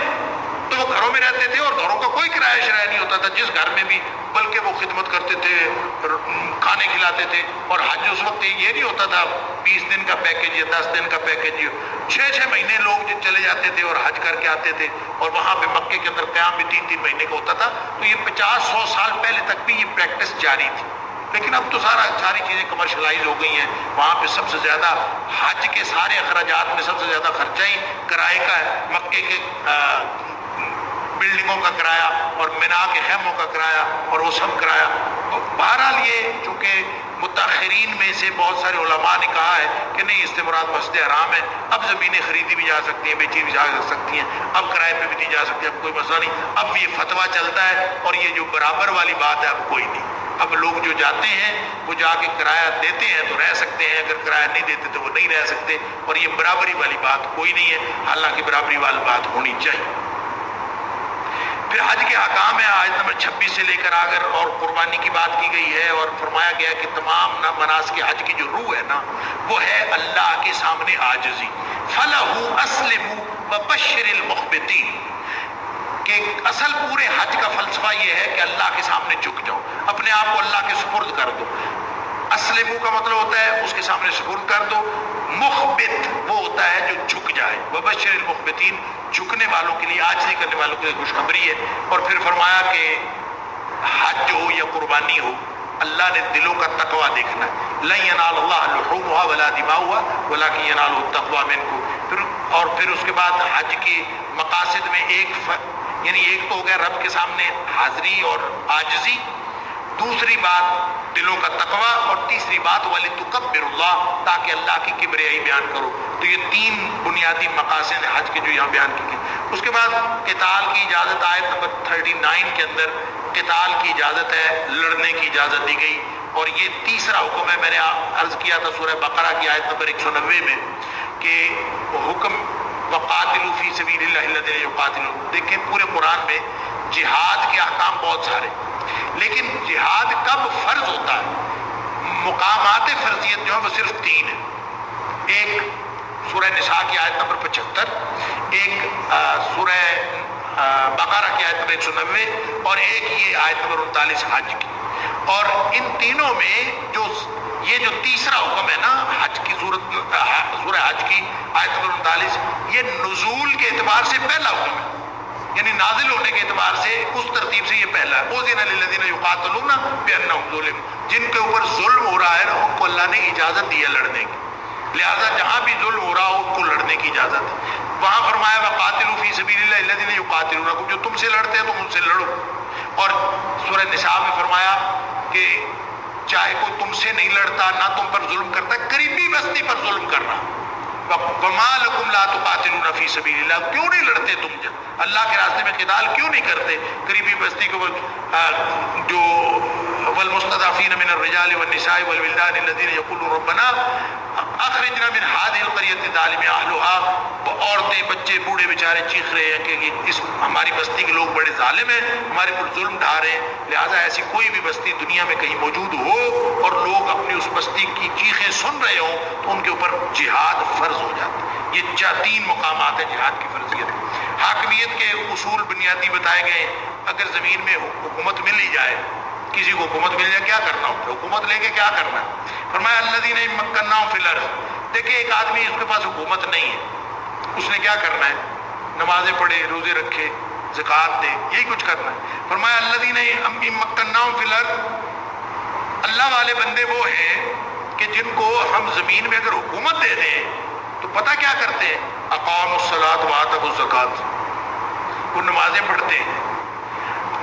تو وہ گھروں میں رہتے تھے اور گھروں کا کوئی کرایہ شرایہ نہیں ہوتا تھا جس گھر میں بھی، بلکہ وہ خدمت کرتے تھے، کھانے کھلاتے تھے۔ اور حج اس وقت یہ نہیں ہوتا تھا 20 دن کا پیکیج یا 10 دن کا پیکیج، 6 مہینے لوگ چلے جاتے تھے اور حج کر کے آتے تھے، اور وہاں پہ مکے کے اندر قیام بھی 3 مہینے کا ہوتا تھا۔ تو یہ 50-100 سال پہلے تک بھی یہ پریکٹس جاری تھی، لیکن اب تو ساری چیزیں کمرشلائز ہو گئی ہیں۔ وہاں پہ سب سے زیادہ حج کے سارے اخراجات میں سب سے زیادہ خرچہ ہی کرائے کا ہے، مکے کے بلڈنگوں کا کرایہ اور مینا کے خیموں کا کرایہ اور وہ سب کرایہ۔ تو بہرحال یہ چونکہ متاخرین میں سے بہت سارے علماء نے کہا ہے کہ نہیں، اس سے مراد مسجد حرام ہے، اب زمینیں خریدی بھی جا سکتی ہیں، بیچی بھی جا سکتی ہیں، اب کرائے پہ بھی دی جا سکتی ہے، اب کوئی مسئلہ نہیں۔ اب یہ فتویٰ چلتا ہے اور یہ جو برابر والی بات ہے اب کوئی نہیں۔ اب لوگ جو جاتے ہیں وہ جا کے کرایہ دیتے ہیں تو رہ سکتے ہیں، اگر کرایہ نہیں دیتے تو وہ نہیں رہ سکتے، اور یہ برابری والی بات کوئی نہیں ہے، حالانکہ برابری والی بات ہونی چاہیے۔ پھر حج کے احکام ہے، آیت نمبر 26 سے لے کر آگر، اور قربانی کی بات کی گئی ہے اور فرمایا گیا کہ تمام مناسک حج کی جو روح ہے نا وہ ہے اللہ کے سامنے عاجزی۔ فَلَهُ أَسْلِمُوا وَبَشِّرِ الْمُخْبِتِينَ، کہ اصل پورے حج کا فلسفہ یہ ہے کہ اللہ کے سامنے جھک جاؤ، اپنے آپ کو اللہ کے سپرد کر دو۔ اسلمو کا مطلب ہوتا ہے اس کے سامنے سپرد کر دو، مخبت وہ ہوتا ہے جو جھک جائے، وبشر المخبتین جھکنے والوں کے لیے، عاجزی کرنے والوں کے لیے خوشخبری ہے۔ اور پھر فرمایا کہ حج ہو یا قربانی ہو اللہ نے دلوں کا تقوی دیکھنا ہے، لن ینال اللہ لحومها ولا دماؤها ولکن ینال التقوی منکم۔ اور پھر اس کے بعد حج کے مقاصد میں یعنی ایک تو ہو گیا رب کے سامنے حاضری اور عاجزی، دوسری بات دلوں کا تقوی، اور تیسری بات وَلِتُكَبِّرُ اللَّهَ، تاکہ اللہ کی کبریائی بیان کرو۔ تو یہ 3 بنیادی مقاصد ہیں حج کے جو یہاں بیان کی گئی۔ اس کے بعد قتال کی اجازت، آیت نمبر 39 کے اندر قتال کی اجازت ہے، لڑنے کی اجازت دی گئی۔ اور یہ تیسرا حکم ہے، میں نے عرض کیا تھا سورہ بقرہ کی آیت نمبر 190 میں کہ حکم وَقَاتِلُوا فِي سَبِيلِ اللَّهِ الَّذِينَ يُقَاتِلُونَ۔ دیکھیں پورے قرآن میں جہاد کے احکام بہت سارے، لیکن جہاد کب فرض ہوتا ہے؟ مقامات فرضیت جو ہے وہ صرف 3 ہیں۔ ایک سورہ نساء کی آیت نمبر 75، ایک سورہ بقرہ کی آیت نمبر 190، اور ایک یہ آیت نمبر 39 حج کی۔ اور ان تینوں میں یہ جو تیسرا حکم ہے نا حج کی سورہ حج کی آیت نمبر 39، یہ نزول کے اعتبار سے پہلا حکم ہے، یعنی نازل ہونے کے اعتبار سے اس ترتیب سے یہ پہلا ہے۔ اُذِنَ لِلَّذِينَ يُقَاتِلُونَ بِأَنَّهُمْ ظُلِمُوا، جن کے اوپر ظلم ہو رہا ہے نا ان کو اللہ نے اجازت دی ہے لڑنے کی، لہذا جہاں بھی ظلم ہو رہا ہو ان کو لڑنے کی اجازت ہے۔ وہاں فرمایا وَقَاتِلُوا فِي سَبِيلِ اللَّهِ الَّذِينَ يُقَاتِلُونَكُمْ، جو تم سے لڑتے ہیں تم ان سے لڑو۔ اور سورہ نساء میں فرمایا کہ چاہے کوئی تم سے نہیں لڑتا نہ تم پر ظلم کرتا، قریبی بستی پر ظلم کرنا. وَمَا لَكُمْ لَا تُقَاتِلُونَ فِي سَبِيلِ اللَّهِ، کیوں نہیں لڑتے تم اللہ کے راستے میں قتال کیوں نہیں کرتے؟ قریبی بستی کو جو والمستضعفین من الرجال والنساء والولدان الذین یقولون ربنا اخرجنا من هذه القرية الظالم اهلها، عورتیں بچے بوڑھے بیچارے چیخ رہے ہیں کہ اس ہماری بستی کے لوگ بڑے ظالم ہیں، ہمارے پر ظلم ڈھا رہے ہیں. لہٰذا ایسی کوئی بھی بستی دنیا میں کہیں موجود ہو اور لوگ اپنی اس بستی کی چیخیں سن رہے ہوں تو ان کے اوپر جہاد فرض ہو جاتا ہے. یہ تین مقامات ہیں جہاد کی فرضیت. حاکمیت کے اصول بنیادی بتائے گئے. اگر زمین میں حکومت مل ہی جائے، کسی کو حکومت مل جائے، کیا کرنا ہوتا ہے؟ حکومت لے کے کیا کرنا ہے؟ فرمایا الذین مکناہم فی الارض. دیکھیں ایک آدمی اس کے پاس حکومت نہیں ہے، اس نے کیا کرنا ہے؟ نمازیں پڑھے، روزے رکھے، زکوٰۃ دے، یہی کچھ کرنا ہے. فرمایا الذین مکناہم فی الارض، اللہ والے بندے وہ ہیں کہ جن کو ہم زمین میں اگر حکومت دے دیں تو پتہ کیا کرتے ہیں؟ اقاموا الصلاۃ وآتوا الزکوٰۃ، وہ نمازیں پڑھتے ہیں،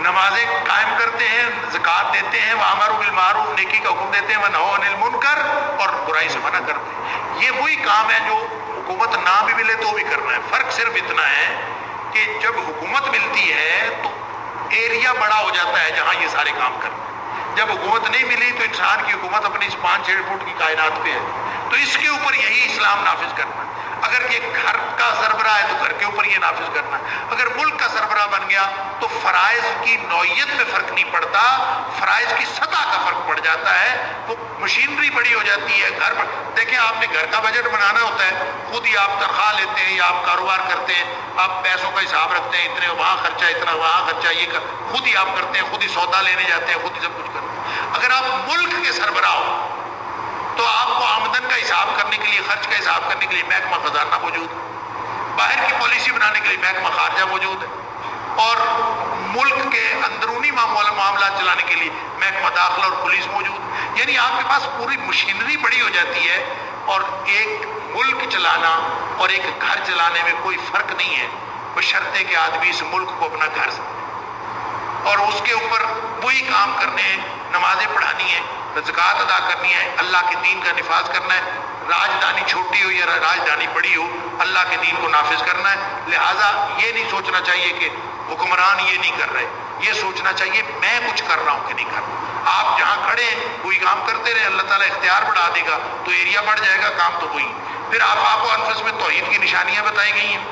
نمازیں قائم کرتے ہیں، زکوٰۃ دیتے ہیں، وَأَمَرُوا بِالْمَعْرُوفِ، نیکی کا حکم دیتے ہیں، وَنَهَوْا عَنِ الْمُنکَرِ، اور برائی سے منع کرتے ہیں. یہ وہی کام ہے جو حکومت نہ بھی ملے تو بھی کرنا ہے. فرق صرف اتنا ہے کہ جب حکومت ملتی ہے تو ایریا بڑا ہو جاتا ہے جہاں یہ سارے کام کرتے ہیں. جب حکومت نہیں ملی تو انسان کی حکومت اپنی 5-6 فٹ کی کائنات پہ ہے، تو اس کے اوپر یہی اسلام نافذ کرنا ہے. اگر یہ گھر کا سربراہ ہے تو گھر کے اوپر یہ نافذ کرنا ہے. اگر ملک کا سربراہ بن گیا تو فرائض کی نوعیت میں فرق نہیں پڑتا، فرائض کی سطح کا فرق پڑ جاتا ہے. وہ مشینری بڑی ہو جاتی ہے. گھر پر دیکھیں، آپ نے گھر کا بجٹ بنانا ہوتا ہے، خود ہی آپ تنخواہ لیتے ہیں یا آپ کاروبار کرتے ہیں، آپ پیسوں کا حساب رکھتے ہیں، اتنے وہاں خرچہ، اتنا وہاں خرچہ، یہ خود ہی آپ کرتے ہیں، خود ہی سودا لینے جاتے ہیں، خود ہی سب کچھ کرتے ہیں. اگر آپ ملک کے سربراہ ہو تو آپ کو آمدن کا حساب کرنے کے لیے، خرچ کا حساب کرنے کے لیے محکمہ خزانہ موجود ہے، باہر کی پالیسی بنانے کے لیے محکمہ خارجہ موجود ہے، اور ملک کے اندرونی معاملات چلانے کے لیے محکمہ داخلہ اور پولیس موجود ہے. یعنی آپ کے پاس پوری مشینری بڑی ہو جاتی ہے، اور ایک ملک چلانا اور ایک گھر چلانے میں کوئی فرق نہیں ہے، بشرطے کہ آدمی اس ملک کو اپنا گھر سمجھے اور اس کے اوپر وہی کام کرنے ہیں. نمازیں پڑھانی ہے، زکوٰۃ ادا کرنی ہے، اللہ کے دین کا نفاذ کرنا ہے. راجدھانی چھوٹی ہو یا راجدھانی بڑی ہو، اللہ کے دین کو نافذ کرنا ہے. لہٰذا یہ نہیں سوچنا چاہیے کہ حکمران یہ نہیں کر رہے، یہ سوچنا چاہیے میں کچھ کر رہا ہوں کہ نہیں کر رہا. آپ جہاں کھڑے ہیں وہی کام کرتے رہے، اللہ تعالیٰ اختیار بڑھا دے گا تو ایریا بڑھ جائے گا، کام تو وہی. پھر آپ و انفس میں توحید کی نشانیاں بتائی گئی ہیں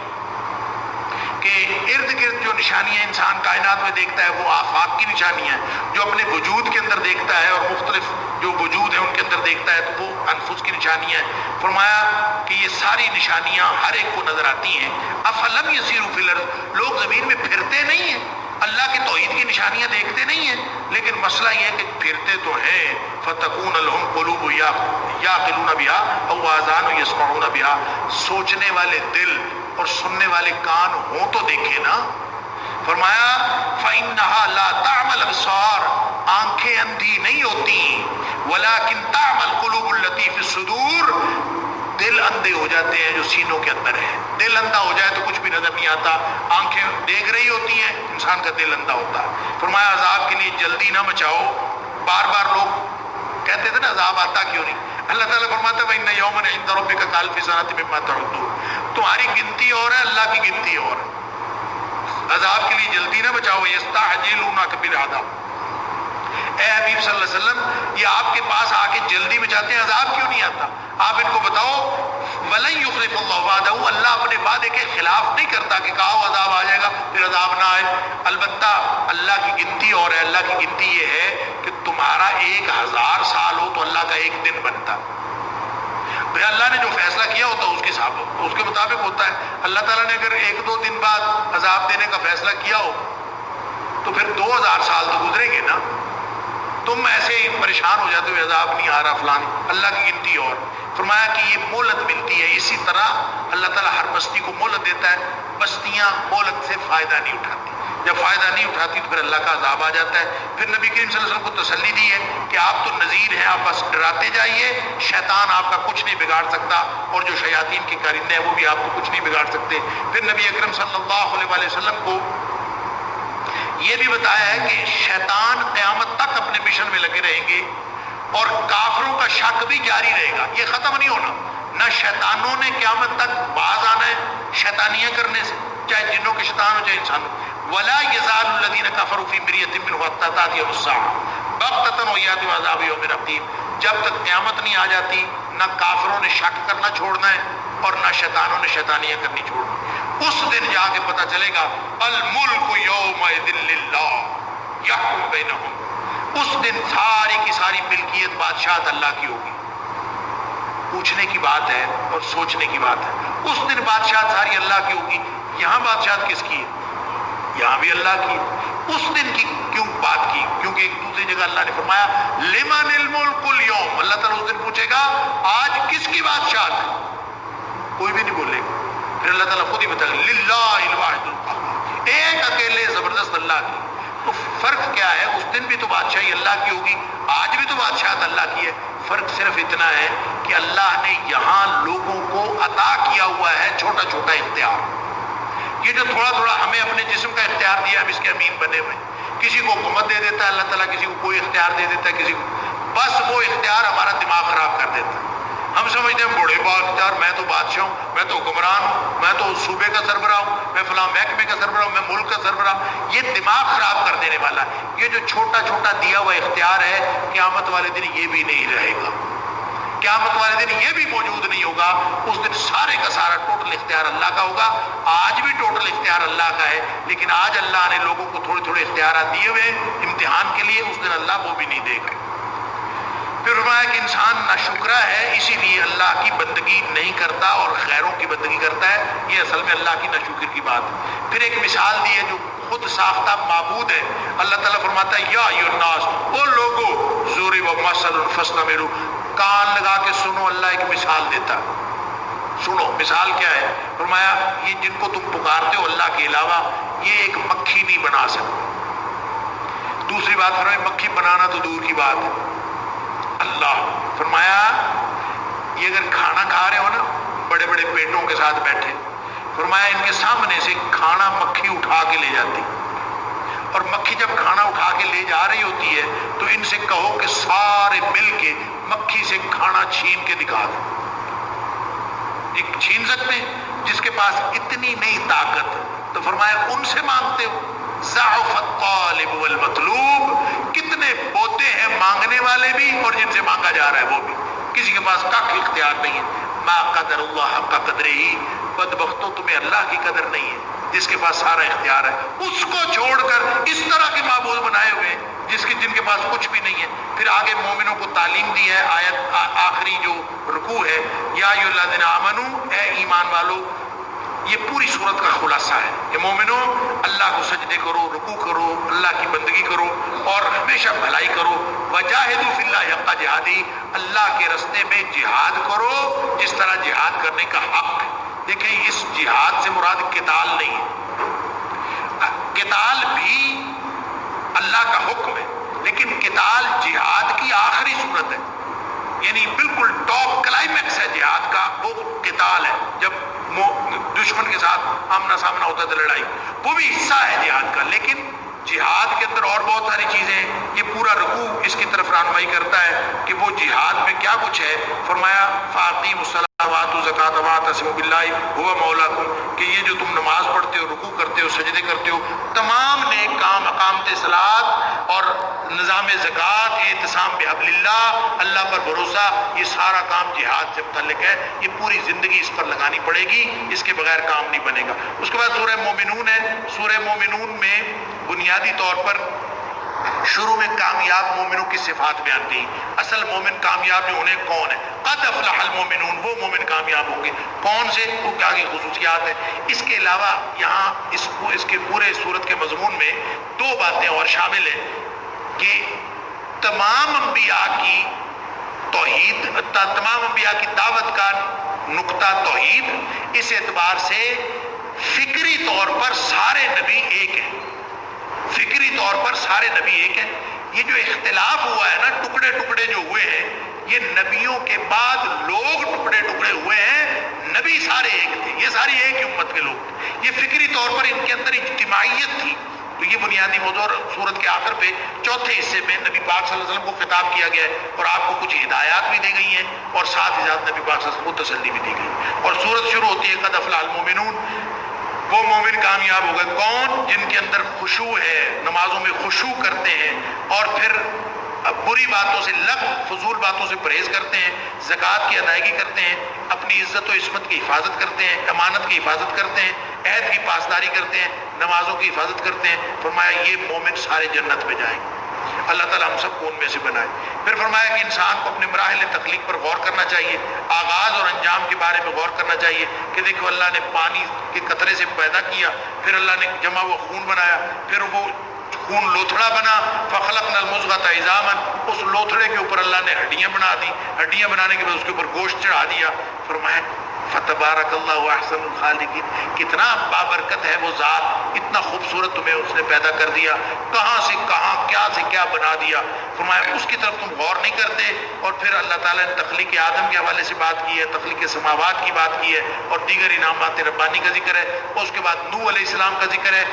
کہ ارد گرد جو نشانیاں انسان کائنات میں دیکھتا ہے وہ آفاق کی نشانیاں ہیں. جو اپنے وجود کے اندر دیکھتا ہے اور مختلف جو وجود ہیں ان کے اندر دیکھتا ہے تو وہ انفس کی نشانیاں ہیں. فرمایا کہ یہ ساری نشانیاں ہر ایک کو نظر آتی ہیں. افلم یسیروا فی الارض، لوگ زمین میں پھرتے نہیں ہیں، اللہ کی توحید کی نشانیاں دیکھتے نہیں ہیں، لیکن مسئلہ یہ ہے کہ پھرتے تو ہیں. فتکون لهم قلوب یعقلون بها او آذان یسمعون بها، سوچنے والے دل اور سننے والے کان ہوں تو دیکھے نا. فرمایا فإنها لا تعمى الأبصار، آنکھیں اندھی نہیں ہوتی، ولكن تعمى القلوب التي في الصدور، دل اندھے ہو جاتے ہیں جو سینوں کے اندر ہے. دل اندھا ہو جائے تو کچھ بھی نظر نہیں آتا. آنکھیں دیکھ رہی ہوتی ہیں، انسان کا دل اندھا ہوتا ہے. فرمایا عذاب کے لیے جلدی نہ مچاؤ. بار بار لوگ کہتے تھے نا عذاب آتا کیوں نہیں. اللہ تعالیٰ فرماتا ہے وَإِنَّ يَوْمًا عِندَ رَبِّكَ كَأَلْفِ سَنَةٍ مِّمَّا تَعُدُّونَ، تمہاری گنتی اور ہے، اللہ کی گنتی اور ہے. عذاب کے لیے جلدی نہ بچاؤ. یستعجلونک بالعذاب، اے حبیب صلی اللہ علیہ وسلم یہ آپ کے پاس آ کے جلدی بچاتے ہیں، عذاب کیوں نہیں آتا؟ آپ ان کو بتاؤ وَلَن يُخْلِفَ اللَّهُ وَعْدَهُ، اللہ اپنے وعدے کے خلاف نہیں کرتا کہ کہا وہ عذاب آ جائے گا پھر عذاب نہ آئے. البتہ اللہ کی گنتی اور ہے. اللہ کی گنتی یہ ہے کہ تمہارا 1000 سال ہو تو اللہ کا ایک دن بنتا. پھر اللہ نے جو فیصلہ کیا ہوتا ہے اس کے مطابق ہوتا ہے. اللہ تعالیٰ نے اگر 1-2 دن بعد عذاب دینے کا فیصلہ کیا ہو تو پھر 2000 سال تو گزریں گے نا. تم ایسے ہی پریشان ہو جاتے ہو عذاب نہیں آ رہا فلان. اللہ کی گنتی اور. فرمایا کہ یہ مہلت ملتی ہے. اسی طرح اللہ تعالیٰ ہر بستی کو مہلت دیتا ہے. بستیاں مہلت سے فائدہ نہیں اٹھاتی. جب فائدہ نہیں اٹھاتی تو پھر اللہ کا عذاب آ جاتا ہے. پھر نبی کریم صلی اللہ علیہ وسلم کو تسلی دی ہے کہ آپ تو نذیر ہیں، آپ بس ڈراتے جائیے، شیطان آپ کا کچھ نہیں بگاڑ سکتا، اور جو شیاطین کے کارندے ہیں وہ بھی آپ کو کچھ نہیں بگاڑ سکتے. پھر نبی اکرم صلی اللہ علیہ وسلم کو یہ بھی بتایا ہے کہ شیطان قیامت تک اپنے مشن میں لگے رہیں گے. اور کافروں کا شک بھی جاری رہے گا، یہ ختم نہیں ہونا۔ نہ شیطانوں نے قیامت تک باز آنا ہے شیطانیاں کرنے سے، چاہے جنوں کے شیطان ہو چاہے انسانوں۔ ولا يزال الذين كفروا في مرية منه حتى تأتيهم الساعة بغتة ويأتيهم عذاب يوم عقيم۔ جب تک قیامت نہیں آ جاتی نہ کافروں نے شک کرنا چھوڑنا ہے اور نہ شیطانوں نے شیطانیاں کرنی چھوڑنا۔ اس دن جا کے پتہ چلے گا الملک یومئذ للہ یحکم بینہم، اس دن ساری کی ساری ملکیت بادشاہت اللہ کی ہوگی۔ پوچھنے کی بات ہے اور سوچنے کی بات ہے، اس دن بادشاہت ساری اللہ کی ہوگی۔ یہاں بادشاہت کس کی ہے؟ یہاں بھی اللہ کی ہے۔ اس دن کی کیوں بات کی؟ کیونکہ ایک دوسری جگہ اللہ نے فرمایا لمن الملک اليوم، اللہ تعالیٰ اس دن پوچھے گا آج کس کی بادشاہت ہے؟ کوئی بھی نہیں بولے گا۔ پھر اللہ تعالیٰ خود ہی بتائے گا للہ الواحد القہار، ایک اکیلے زبردست اللہ کی۔ تو فرق کیا ہے؟ اس دن بھی تو بادشاہی اللہ کی ہوگی، آج بھی تو بادشاہت اللہ کی ہے۔ فرق صرف اتنا ہے کہ اللہ نے یہاں لوگوں کو عطا کیا ہوا ہے چھوٹا چھوٹا اختیار۔ یہ جو تھوڑا تھوڑا ہمیں اپنے جسم کا اختیار دیا، ہم اس کے امین بنے ہوئے، کسی کو حکومت دے دیتا ہے اللہ تعالیٰ، کسی کو کوئی اختیار دے دیتا ہے، کسی کو بس وہ اختیار ہمارا دماغ خراب کر دیتا ہے۔ ہم سمجھتے ہیں بڑے با اختیار، میں تو بادشاہ ہوں، میں تو حکمران ہوں، میں تو صوبے کا سربراہ ہوں، میں فلاں محکمے کا سربراہ ہوں، میں ملک کا سربراہ ہوں۔ یہ دماغ خراب کر دینے والا ہے۔ یہ جو چھوٹا چھوٹا دیا ہوا اختیار ہے، قیامت والے دن یہ بھی نہیں رہے گا، قیامت والے دن یہ بھی موجود نہیں ہوگا۔ اس دن سارے کا سارا ٹوٹل اختیار اللہ کا ہوگا۔ آج بھی ٹوٹل اختیار اللہ کا ہے، لیکن آج اللہ نے لوگوں کو تھوڑے تھوڑے اختیارات دیے ہوئے امتحان کے لیے، اس دن اللہ وہ بھی نہیں دے گا۔ پھر فرمایا کہ انسان ناشکرا ہے، اسی لیے اللہ کی بندگی نہیں کرتا اور غیروں کی بندگی کرتا ہے۔ یہ اصل میں اللہ کی ناشکر کی بات ہے۔ پھر ایک مثال دی ہے جو خود ساختہ معبود ہے۔ اللہ تعالیٰ فرماتا ہے یا ایھا الناس، او لوگو ضرب مثل فاستمعوا، کان لگا کے سنو، اللہ ایک مثال دیتا۔ سنو مثال کیا ہے؟ فرمایا یہ جن کو تم پکارتے ہو اللہ کے علاوہ، یہ ایک مکھی نہیں بنا سکتے۔ دوسری بات فرمایا مکھی بنانا تو دور کی بات ہے، اللہ فرمایا یہ اگر کھانا کھا رہے ہو نا بڑے بڑے پیٹوں کے ساتھ بیٹھے، فرمایا ان کے سامنے سے کھانا مکھی اٹھا کے لے جاتی، اور مکھی جب کھانا اٹھا کے لے جا رہی ہوتی ہے تو ان سے کہو کہ سارے مل کے مکھی سے کھانا چھین کے دکھا دو۔ ایک چھین سکتے ہیں جس کے پاس اتنی نہیں طاقت، تو فرمایا ان سے مانگتے ہو؟ ضعف الطالب والمطلوب، کتنے ہوتے ہیں مانگنے والے بھی اور جن سے مانگا جا رہا ہے وہ بھی، کسی کے پاس کک اختیار نہیں ہے۔ ما قدر اللہ حق قدرہ، بدبختوں تمہیں اللہ کی قدر نہیں ہے، جس کے پاس سارا اختیار ہے اس کو چھوڑ کر اس طرح کے معبود بنائے ہوئے جن کے پاس کچھ بھی نہیں ہے۔ پھر آگے مومنوں کو تعلیم دی ہے، آیت آخری جو رکوع ہے یا ایھا الذین آمنوا، اے ایمان والو، یہ پوری صورت کا خلاصہ ہے کہ مومنوں اللہ کو سجدے کرو، رکوع کرو، اللہ کی بندگی کرو اور ہمیشہ بھلائی کرو۔ وجاہدوا فی اللہ حق جہادہ، اللہ کے راستے میں جہاد کرو جس طرح جہاد کرنے کا حق ہے۔ دیکھیں اس جہاد سے مراد قتال نہیں ہے، قتال بھی اللہ کا حکم ہے، لیکن قتال جہاد کی آخری صورت ہے، یعنی بالکل ٹاپ کلائمیکس ہے جہاد کا، وہ قتال ہے جب دشمن کے ساتھ آمنا سامنا ہوتا ہے لڑائی، وہ بھی حصہ ہے جہاد کا۔ لیکن جہاد کے اندر اور بہت ساری چیزیں ہیں، یہ پورا رکوع اس کی طرف رہنمائی کرتا ہے کہ وہ جہاد میں کیا کچھ ہے۔ فرمایا فاقیموا الصلاۃ وآتوا الزکاۃ واعتصموا باللہ ھو مولاکم، کہ یہ جو تم نماز پڑھتے ہو، رکوع کرتے ہو، سجدے کرتے ہو، تمام نیک کام، اقامت صلاۃ اور نظام زکوٰۃ، اعتصام بحبل اللہ، اللہ پر بھروسہ، یہ سارا کام جہاد سے متعلق ہے۔ یہ پوری زندگی اس پر لگانی پڑے گی، اس کے بغیر کام نہیں بنے گا۔ اس کے بعد سورہ مومنون ہے۔ سورہ مومنون میں بنیادی طور پر شروع میں کامیاب مومنوں کی صفات بیان کی۔ اصل مومن کامیاب جو انہیں کون ہے؟ قد افلح المومنون، وہ مومن کامیاب ہوں گے۔ کون سے؟ وہ کیا کی خصوصیات ہیں۔ اس کے علاوہ یہاں اس کے پورے صورت کے مضمون میں دو باتیں اور شامل ہیں کہ تمام انبیاء کی توحید، تمام انبیاء کی دعوت کا نقطہ توحید، اس اعتبار سے فکری طور پر سارے نبی ایک ہیں، فکری طور پر سارے نبی ایک ہیں۔ یہ جو اختلاف ہوا ہے نا، ٹکڑے ٹکڑے جو ہوئے ہیں، یہ نبیوں کے بعد لوگ ٹکڑے ٹکڑے ہوئے ہیں، نبی سارے ایک تھے، یہ ساری ایک ہی امت کے لوگ تھے۔ یہ فکری طور پر ان کے اندر اجتماعیت تھی، تو یہ بنیادی موضوع، اور سورت کے آخر پہ چوتھے حصے میں نبی پاک صلی اللہ علیہ وسلم کو خطاب کیا گیا ہے اور آپ کو کچھ ہدایات بھی دی گئی ہیں اور ساتھ ہی ساتھ نبی پاک صلی اللہ علیہ وسلم کو تسلی بھی دی گئی. اور سورت شروع ہوتی ہے قد افلح المؤمنون. وہ مومن کامیاب ہو گئے کون؟ جن کے اندر خشوع ہے، نمازوں میں خشوع کرتے ہیں اور پھر بری باتوں سے، فضول باتوں سے پرہیز کرتے ہیں، زکوٰۃ کی ادائیگی کرتے ہیں، اپنی عزت و عصمت کی حفاظت کرتے ہیں، امانت کی حفاظت کرتے ہیں، عہد کی پاسداری کرتے ہیں، نمازوں کی حفاظت کرتے ہیں. فرمایا یہ مومن سارے جنت میں جائیں گے. اللہ تعالیٰ ہم سب کو ان میں سے بنائے. پھر فرمایا کہ انسان کو اپنے مراحل تخلیق پر غور کرنا چاہیے، آغاز اور انجام کے بارے میں غور کرنا چاہیے کہ دیکھو اللہ نے پانی کے قطرے سے پیدا کیا، پھر اللہ نے جمع ہوا خون بنایا، پھر وہ خون لوتھڑا بنا، فخلقنا المضغۃ عظاما، اس لوتھڑے کے اوپر اللہ نے ہڈیاں بنا دی، ہڈیاں بنانے کے بعد اس کے اوپر گوشت چڑھا دیا. فرمایا فتبارک اللہ احسن الخالقین، کتنا بابرکت ہے وہ ذات، اتنا خوبصورت تمہیں اس نے پیدا کر دیا، کہاں سے کہاں، کیا سے کیا بنا دیا. فرمایا اس کی طرف تم غور نہیں کرتے. اور پھر اللہ تعالیٰ نے تخلیق آدم کے حوالے سے بات کی ہے، تخلیق سماوات کی بات کی ہے اور دیگر انعامات ربانی کا ذکر ہے. اور اس کے بعد نوح علیہ السلام کا ذکر ہے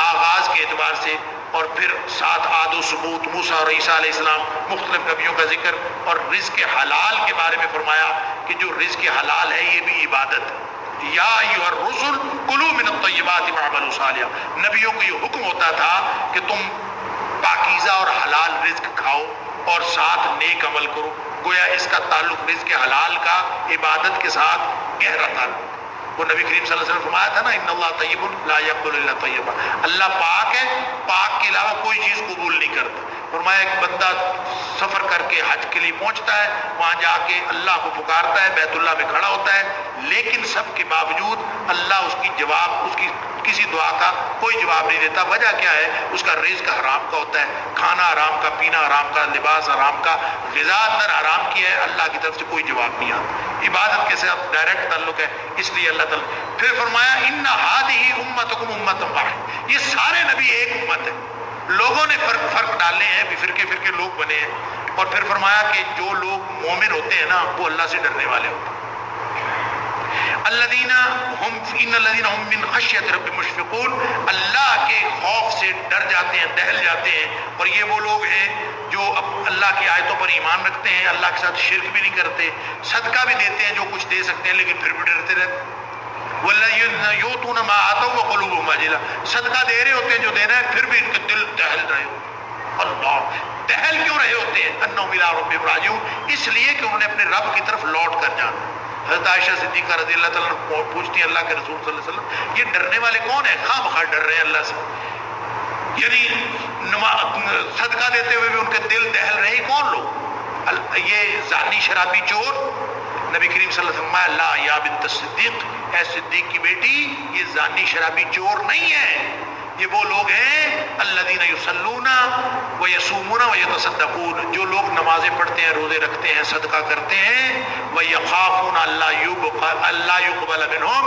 آغاز کے اعتبار سے، اور پھر ساتھ عاد و ثمود، موسیٰ اور عیسیٰ علیہ السلام، مختلف نبیوں کا ذکر. اور رزق حلال کے بارے میں فرمایا کہ جو رزق حلال ہے یہ بھی عبادت ہے. یا ایھا الرسل کلوا من الطیبات واعملوا صالحا، نبیوں کو یہ حکم ہوتا تھا کہ تم پاکیزہ اور حلال رزق کھاؤ اور ساتھ نیک عمل کرو. گویا اس کا تعلق رزق حلال کا عبادت کے ساتھ گہرا تعلق. وہ نبی کریم صلی اللہ علیہ وسلم فرمایا تھا نا ان اللہ طیب لا یقبل الا طیبا، اللہ پاک ہے، پاک کے علاوہ کوئی چیز قبول نہیں کرتا. فرمایا ایک بندہ سفر کر کے حج کے لیے پہنچتا ہے، وہاں جا کے اللہ کو پکارتا ہے، بیت اللہ میں کھڑا ہوتا ہے، لیکن سب کے باوجود اللہ اس کی جواب، اس کی کسی دعا کا کوئی جواب نہیں دیتا. وجہ کیا ہے؟ اس کا رزق حرام کا ہوتا ہے، کھانا حرام کا، پینا حرام کا، لباس حرام کا، غذا اندر حرام کی ہے، اللہ کی طرف سے کوئی جواب نہیں آتا. عبادت کے ساتھ ڈائریکٹ تعلق ہے، اس لیے اللہ تعالیٰ. پھر فرمایا ان ھذہ امتکم امۃ واحدہ، یہ سارے نبی ایک امت ہے. لوگوں نے فرق ڈالے ہیں، بھی فرقے فرقے لوگ بنے ہیں. اور پھر فرمایا کہ جو لوگ مومن ہوتے ہیں نا وہ اللہ سے ڈرنے والے ہوتے ہیں. الذین هم من خشیۃ رب مشفقون، اللہ کے خوف سے ڈر جاتے ہیں، دہل جاتے ہیں. اور یہ وہ لوگ ہیں جو اب اللہ کی آیتوں پر ایمان رکھتے ہیں، اللہ کے ساتھ شرک بھی نہیں کرتے، صدقہ بھی دیتے ہیں جو کچھ دے سکتے ہیں، لیکن پھر بھی ڈرتے رہتے ہیں. والذین یؤتون ما آتوا وقلوبهم وجلہ، صدقہ دے رہے ہوتے ہیں جو دینا ہے، پھر بھی ان کے دل دہل رہے ہوتے ہیں. اللہ دہل کیوں رہے ہوتے ہیں؟ انہم الی ربہم راجعون، اس لیے کہ انہوں نے اپنے رب کی طرف لوٹ کر جانا. حضرت عائشہ صدیقہ رضی اللہ تعالیٰ عنہ پوچھتی ہیں اللہ کے رسول صلی اللہ علیہ وسلم یہ ڈرنے والے کون ہیں؟ خواہ مخواہ ڈر رہے ہیں اللہ سے، یعنی صدقہ دیتے ہوئے بھی ان کے دل دہل رہے. کون لوگ؟ یہ زانی شرابی چور. نبی کریم صلی اللہ علیہ وسلم لا یا بنت الصدیق، اے صدیق کی بیٹی یہ زانی شرابی چور نہیں ہے، یہ وہ لوگ ہیں الذین یصلون ویصومون ویتصدقون، جو لوگ نمازیں پڑھتے ہیں، روزے رکھتے ہیں، صدقہ کرتے ہیں. ویخافون الا یقبل منہم،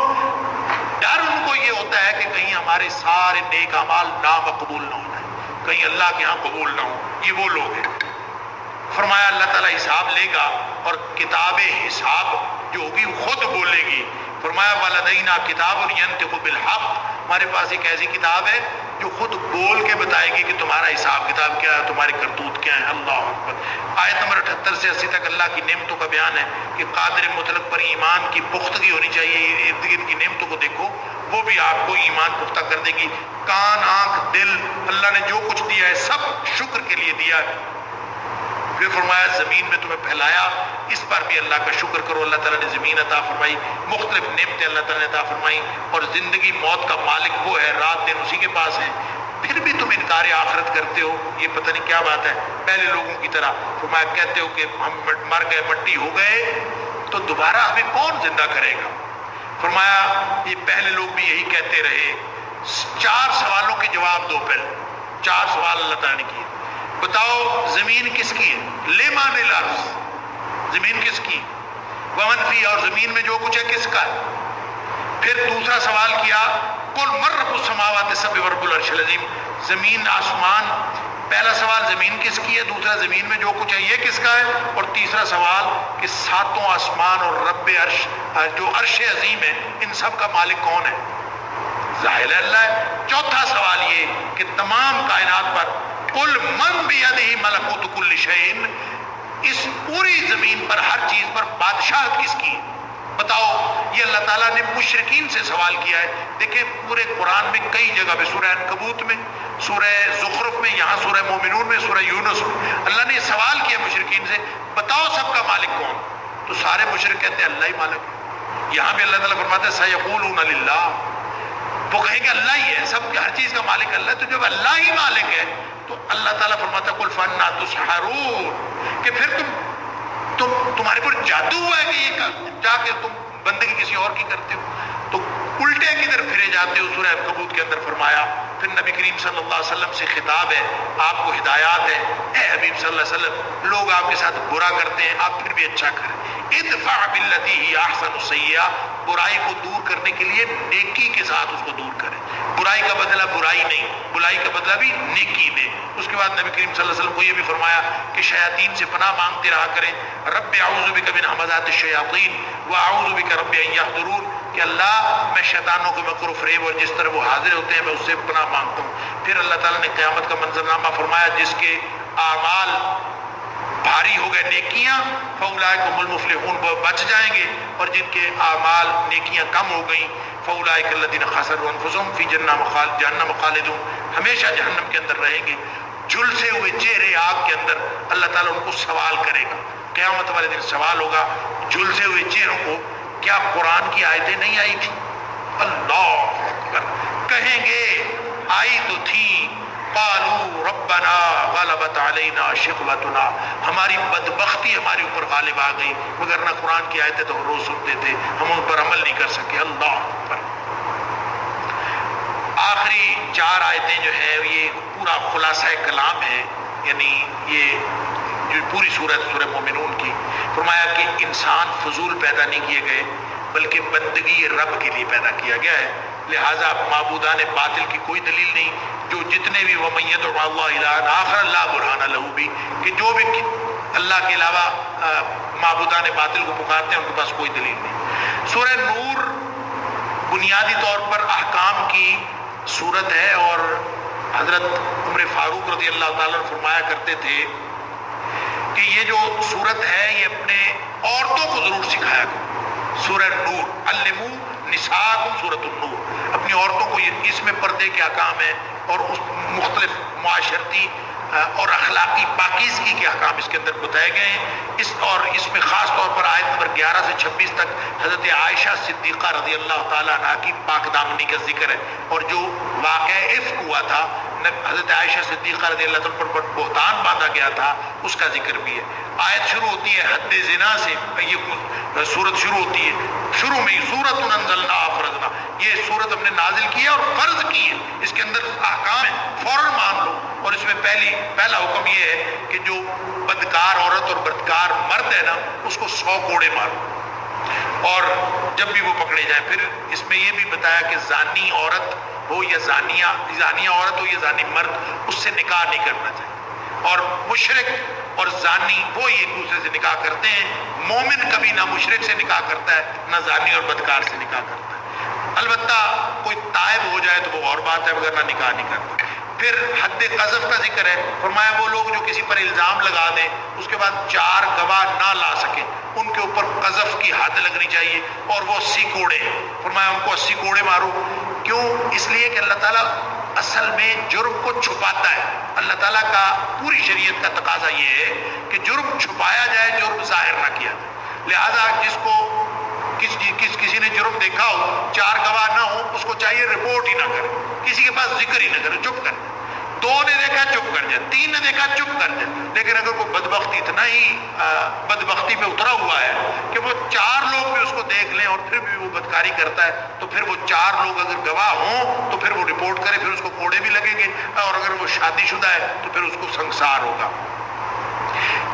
ڈر ان کو یہ ہوتا ہے کہ کہیں ہمارے سارے نیک اعمال نامقبول نہ ہو جائیں، کہیں اللہ کے ہاں قبول نہ ہو. یہ وہ لوگ ہیں. فرمایا اللہ تعالیٰ حساب لے گا اور کتاب حساب جو ہوگی خود بولے گی. فرمایا والدینا کتاب ینطق بالحق، ہمارے پاس ایک ایسی کتاب ہے جو خود بول کے بتائے گی کہ تمہارا حساب کتاب کیا ہے، تمہاری کرتوت کیا ہے. اللہ اکبر. آیت نمبر 78 سے 80 تک اللہ کی نعمتوں کا بیان ہے کہ قادر مطلق پر ایمان کی پختگی ہونی چاہیے. ارد گرد کی نعمتوں کو دیکھو، وہ بھی آپ کو ایمان پختہ کر دے گی. کان، آنکھ، دل، اللہ نے جو کچھ دیا ہے سب شکر کے لیے دیا ہے. پھر فرمایا زمین میں تمہیں پھیلایا، اس پر بھی اللہ کا شکر کرو. اللہ تعالیٰ نے زمین عطا فرمائی، مختلف نعمتیں اللہ تعالیٰ نے عطا فرمائی. اور زندگی موت کا مالک وہ ہے، رات دن اسی کے پاس ہے. پھر بھی تم انکار آخرت کرتے ہو، یہ پتہ نہیں کیا بات ہے. پہلے لوگوں کی طرح فرمایا کہتے ہو کہ ہم مر گئے، مٹی ہو گئے، تو دوبارہ ہمیں کون زندہ کرے گا؟ فرمایا یہ پہلے لوگ بھی یہی کہتے رہے. 4 سوالوں کے جواب دو. پہلے 4 سوال اللہ تعالیٰ نے کیے. بتاؤ زمین کس کی ہے؟ لمن الارض، زمین کس کی؟ ومن فی، اور زمین میں جو کچھ ہے کس کا ہے؟ پھر دوسرا سوال کیا قل من رب السماوات السبع ورب العرش العظیم، زمین آسمان. پہلا سوال زمین کس کی ہے، دوسرا زمین میں جو کچھ ہے یہ کس کا ہے، اور تیسرا سوال کہ 7 آسمان اور رب عرش جو عرش عظیم ہے ان سب کا مالک کون ہے؟ ظاہر اللہ ہے۔ چوتھا سوال یہ کہ تمام کائنات پر قل من بیدہ ملکوت کل شیء، اس پوری زمین پر ہر چیز پر بادشاہت کس کی ہے؟ بتاؤ۔ یہ اللہ تعالیٰ نے مشرکین سے سوال کیا ہے۔ دیکھیں پورے قرآن میں کئی جگہ پہ، سورہ عنکبوت میں، سورہ زخرف میں، یہاں سورہ مومنون میں، سورہ یونس میں، اللہ نے سوال کیا مشرکین سے، بتاؤ سب کا مالک کون؟ تو سارے مشرک کہتے ہیں اللہ ہی مالک ہے۔ یہاں بھی اللہ تعالیٰ فرماتا ہے سیقولون للہ، وہ کہیں گے اللہ ہی ہے، سب ہر چیز کا مالک اللہ ہے۔ تو جب اللہ ہی مالک ہے تو اللہ تعالیٰ فرماتا ہے قل فانا تسحرون، کہ پھر تمہارے پر جادو ہوا ہے کہ یہ جا کے تم بندگی کسی اور کی کرتے ہو؟ تو الٹے کدھر پھرے جاتے ہو؟ سورہ عنکبوت کے اندر فرمایا، پھر نبی کریم صلی اللہ علیہ وسلم سے خطاب ہے، آپ کو ہدایات ہے، اے حبیب صلی اللہ علیہ وسلم، لوگ آپ کے ساتھ برا کرتے ہیں، آپ پھر بھی اچھا کریں۔ ادفع باللتی ہی احسن السیئہ، برائی کو دور کرنے کے لیے نیکی کے ساتھ اس کو دور کریں۔ برائی کا بدلہ برائی نہیں، برائی کا بدلہ بھی نیکی دے۔ اس کے بعد نبی کریم صلی اللہ علیہ وسلم کو یہ بھی فرمایا کہ شیاطین سے پناہ مانگتے رہا کریں، رب اعوذ بک من ہمزات الشیاطین واعوذ بک رب ان یحضرون، کہ اللہ میں شیطانوں کے مکر و فریب اور جس طرح وہ حاضر ہوتے ہیں میں اس سے پناہ مانگتا ہوں۔ پھر اللہ تعالیٰ نے قیامت کا منظرنامہ فرمایا، جس کے اعمال بھاری ہو گئے نیکیاں، فاولئک هم المفلحون، وہ بچ جائیں گے، اور جن کے اعمال نیکیاں کم ہو گئیں فاولئک الذین خسروا انفسهم فی جہنم خالدون، ہمیشہ جہنم کے اندر رہیں گے، جھلسے ہوئے چہرے آگ کے اندر۔ اللہ تعالیٰ ان کو سوال کرے گا، قیامت والے دن سوال ہوگا جھلسے ہوئے چہروں کو، کیا قرآن کی آیتیں نہیں آئی تھی؟ اللہ اکبر، کہیں گے آئی تو تھی، قالوا ربنا غلبت علینا شقوتنا، ہماری بدبختی ہمارے اوپر غالب آ گئی، مگر نہ قرآن کی آیتیں تو روز سنتے تھے، ہم ان پر عمل نہیں کر سکے۔ اللہ اکبر۔ آخری 4 آیتیں جو ہیں یہ پورا خلاصہ کلام ہے، یعنی یہ جو پوری سورہ مومنون کی، فرمایا کہ انسان فضول پیدا نہیں کیے گئے بلکہ بندگی رب کے لیے پیدا کیا گیا ہے، لہٰذا معبودان باطل کی کوئی دلیل نہیں، جو جتنے بھی وَمَن يَدْعُ اللَّهَ إِلَٰهًا آخَرَ لَا بُرْهَانَ لَهُ بھی، کہ جو بھی اللہ کے علاوہ معبودان باطل کو پکارتے ہیں ان کے پاس کوئی دلیل نہیں۔ سورہ نور بنیادی طور پر احکام کی صورت ہے، اور حضرت عمر فاروق رضی اللہ تعالیٰ عنہ فرمایا کرتے تھے کہ یہ جو صورت ہے یہ اپنے عورتوں کو ضرور سکھایا کرو۔ سورہ نور، علموا نساءکم سورۃ النور، اپنی عورتوں کو اس میں پردے کے احکام ہیں، اور اس مختلف معاشرتی اور اخلاقی پاکیزگی کے احکام اس کے اندر بتائے گئے ہیں۔ اور اس میں خاص طور پر آیت نمبر 11 سے 26 تک حضرت عائشہ صدیقہ رضی اللہ تعالیٰ عنہ کی پاک دامنی کا ذکر ہے، اور جو واقعہ افک ہوا تھا، حضرت عائشہ صدیقہ رضی اللہ تعالیٰ پر بہتان باندھا گیا تھا، اس کا ذکر بھی ہے۔ آیت شروع ہوتی ہے حد زنا سے، یہ سورت شروع ہوتی ہے، شروع میں سورۃ انزلناہا فرضنا، یہ سورت ہم نے نازل کی ہے اور فرض کی ہے، اس کے اندر احکام ہے، فوراً مان لو۔ اور اس میں پہلا حکم یہ ہے کہ جو بدکار عورت اور بدکار مرد ہے نا، اس کو 100 کوڑے مارو، اور جب بھی وہ پکڑے جائیں۔ پھر اس میں یہ بھی بتایا کہ زانی عورت ہو یا زانیہ عورت ہو یا زانی مرد، اس سے نکاح نہیں کرنا چاہیے، اور مشرک اور زانی وہ ایک دوسرے سے نکاح کرتے ہیں، مومن کبھی نہ مشرک سے نکاح کرتا ہے نہ زانی اور بدکار سے نکاح کرتا ہے، البتہ کوئی تائب ہو جائے تو وہ اور بات ہے، وگرنہ نکاح نہیں کرتا۔ پھر حد قذف کا ذکر ہے، فرمایا وہ لوگ جو کسی پر الزام لگا دیں، اس کے بعد 4 گواہ نہ لا سکیں، ان کے اوپر قذف کی حد لگنی چاہیے، اور وہ 80 کوڑے، فرمایا ان کو 80 کوڑے مارو۔ کیوں؟ اس لیے کہ اللہ تعالیٰ اصل میں جرم کو چھپاتا ہے، اللہ تعالیٰ کا پوری شریعت کا تقاضا یہ ہے کہ جرم چھپایا جائے، جرم ظاہر نہ کیا جائے۔ لہذا جس کو کسی نے جرم دیکھا ہو، 4 گواہ نہ ہو، اس کو چاہیے رپورٹ ہی نہ کرے، کسی کے پاس ذکر ہی نہ کرے، چپ کر جائے۔ 2 نے دیکھا چپ کر جائے، 3 نے دیکھا چپ کر جائے۔ لیکن اگر کوئی بدبختی اتنا ہی بدبختی پہ اترا ہوا ہے کہ وہ 4 لوگ بھی اس کو دیکھ لیں اور پھر بھی وہ بدکاری کرتا ہے، تو پھر وہ 4 لوگ اگر گواہ ہوں تو پھر وہ رپورٹ کرے، پھر اس کو کوڑے بھی لگیں گے، اور اگر وہ شادی شدہ ہے تو پھر اس کو سنسار ہوگا۔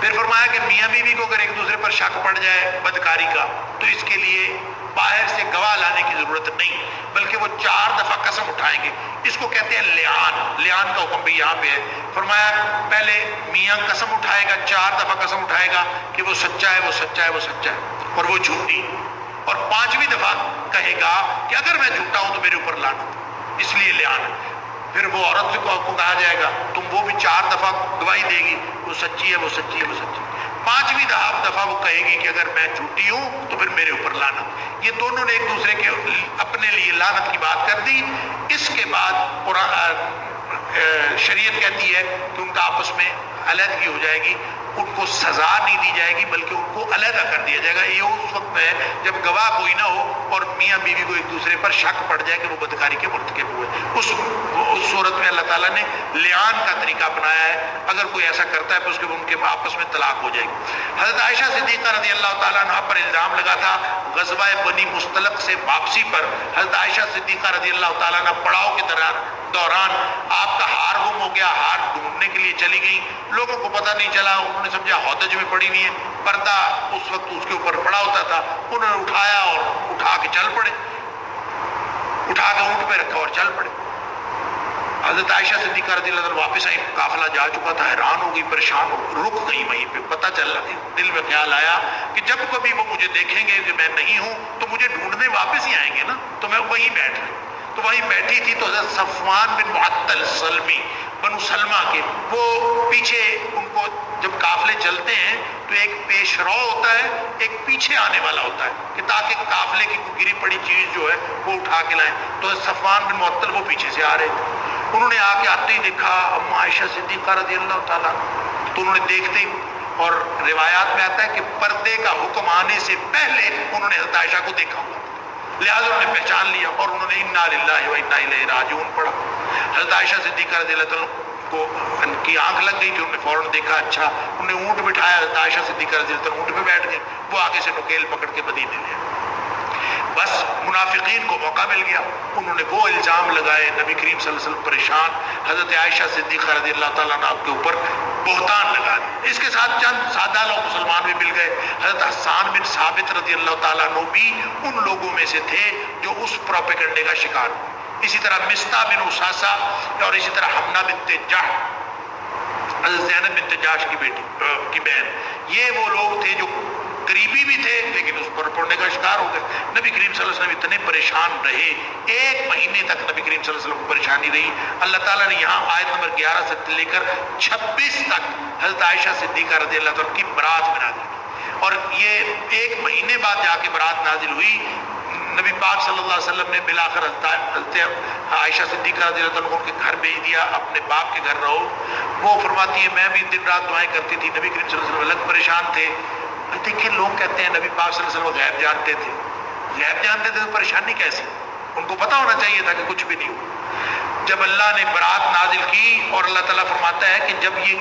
پھر فرمایا کہ میاں بیوی کو اگر ایک دوسرے پر شک پڑ جائے بدکاری کا، تو اس کے لیے باہر سے گواہ لانے کی ضرورت نہیں، بلکہ وہ 4 دفعہ قسم اٹھائیں گے، اس کو کہتے ہیں لیان کا حکم بھی یہاں پہ ہے۔ فرمایا پہلے میاں قسم اٹھائے گا، 4 دفعہ قسم اٹھائے گا کہ وہ سچا ہے، وہ سچا ہے، وہ سچا ہے، اور وہ جھوٹی، اور 5ویں دفعہ کہے گا کہ اگر میں جھوٹا ہوں تو میرے اوپر لعنت۔ اس لیے لعان. پھر وہ عورت کو کہا جائے گا تم وہ بھی 4 دفعہ گواہی دے گی وہ سچی ہے وہ سچی ہے وہ سچی ہے. 5ویں دفعہ وہ کہے گی کہ اگر میں جھوٹی ہوں تو پھر میرے اوپر لعنت. یہ دونوں نے ایک دوسرے کے اپنے لیے لعنت کی بات کر دی. اس کے بعد شریعت کہتی ہے کہ ان کا آپس میں علیحدگی ہو جائے گی. ان کو سزا نہیں دی جائے گی بلکہ ان کو علیحدہ کر دیا جائے گا. یہ اس وقت ہے جب گواہ کوئی نہ ہو اور میاں بیوی کو ایک دوسرے پر شک پڑ جائے کہ وہ بدکاری کے مرتکب ہوئے. اس صورت میں اللہ تعالیٰ نے لعان کا طریقہ اپنایا ہے. اگر کوئی ایسا کرتا ہے تو اس کے ان کے آپس میں طلاق ہو جائے گی. حضرت عائشہ صدیقہ رضی اللہ تعالیٰ عنہ پر الزام لگا تھا غزوہ بنی مستلق سے واپسی پر. حضرت عائشہ صدیقہ رضی اللہ تعالیٰ عنہ پڑاؤ کے دوران آپ کا ہار گم ہو گیا. ہار ڈھونڈنے کے لیے چلی گئی. لوگوں کو پتہ نہیں چلا. انہوں نے سمجھا ہودج میں پڑی ہوئی ہے. پردہ اس وقت اس کے اوپر پڑا ہوتا تھا. انہوں نے اٹھایا اور اٹھا کے چل پڑے. اٹھا کے اونٹ پہ رکھا اور چل پڑے. حضرت عائشہ صدیقہ رضی اللہ عنہ واپس آئی. قافلہ جا چکا تھا. حیران ہو گئی, پریشان ہو, رک گئی وہیں پہ. پتہ چل رہا, دل میں خیال آیا کہ جب کبھی وہ مجھے دیکھیں گے کہ میں نہیں ہوں تو مجھے ڈھونڈنے واپس ہی آئیں گے نا, تو میں وہیں بیٹھ رہی. تو وہیں بیٹھی تھی تو حضرت صفوان بن معطل سلمی بنو سلمہ کے وہ پیچھے, ان کو جب قافلے چلتے ہیں تو ایک پیش رو ہوتا ہے, ایک پیچھے آنے والا ہوتا ہے کہ تاکہ قافلے کی گری پڑی چیز جو ہے وہ اٹھا کے لائیں. تو صفوان بن معطل وہ پیچھے سے آ رہے تھے. انہوں نے آ کے آتے ہی دیکھا اما عائشہ صدیقہ رضی اللہ تعالیٰ, تو انہوں نے دیکھتے ہی, اور روایات میں آتا ہے کہ پردے کا حکم آنے سے پہلے انہوں نے حضرت عائشہ کو دیکھا ہوا, لہٰذا انہوں نے پہچان لیا اور انہوں نے انا للہ و انا الیہ راجعون پڑھا. حضرت عائشہ صدیقہ رضی اللہ عنہ کو ان کی آنکھ لگ گئی کہ انہوں نے فوراً دیکھا. اچھا, انہوں نے اونٹ بٹھایا. حضرت عائشہ صدیقہ رضی اللہ عنہ اونٹ پہ بیٹھ گئے. وہ آگے سے نکیل پکڑ کے مدینے لے آئے. بس منافقین کو موقع مل گیا. انہوں نے وہ الزام لگائے. نبی کریم صلی اللہ علیہ وسلم پریشان. حضرت عائشہ صدیقہ رضی اللہ تعالیٰ عنہ کے اوپر بہتان لگا دیا. اس کے ساتھ چند سادہ لوگ مسلمان بھی مل گئے. حضرت حسان بن ثابت رضی اللہ تعالیٰ عنہ بھی ان لوگوں میں سے تھے جو اس پروپیگنڈے کا شکار ہوئے. اسی طرح مستہ بن اساسہ اور اسی طرح حمنہ بنت جحش, حضرت زینب بنت جحش کی بیٹی کی بہن, یہ وہ لوگ تھے جو قریبی بھی تھے لیکن اس پر پڑنے کا شکار ہو گئے. نبی کریم صلی اللہ علیہ وسلم اتنے پریشان رہے. 1 مہینے تک نبی کریم صلی اللہ علیہ وسلم کو پریشانی رہی. اللہ تعالیٰ نے یہاں آیت نمبر 11 سے لے کر 26 تک حضرت عائشہ صدیقہ رضی اللہ عنہ کی برات میں نازل کی. اور یہ 1 مہینے بعد جا کے برات نازل ہوئی. نبی پاک صلی اللہ علیہ وسلم نے بلاخر حضرت عائشہ صدیقہ رضی اللہ عنہ کے گھر بھیج دیا, اپنے باپ کے گھر رہو. وہ فرماتی ہے میں بھی دن رات دعائیں کرتی تھی. نبی کریم صلی اللہ علیہ وسلم الگ پریشان تھے. دیکھیں لوگ کہتے ہیں نبی پاک صلی اللہ علیہ وسلم غیب جانتے تھے. غیب جانتے تھے تو پریشانی کیسی؟ ان کو پتہ ہونا چاہیے تھا کہ کچھ بھی نہیں ہو. جب اللہ نے برات نازل کی اور اللہ تعالیٰ فرماتا ہے کہ جب یہ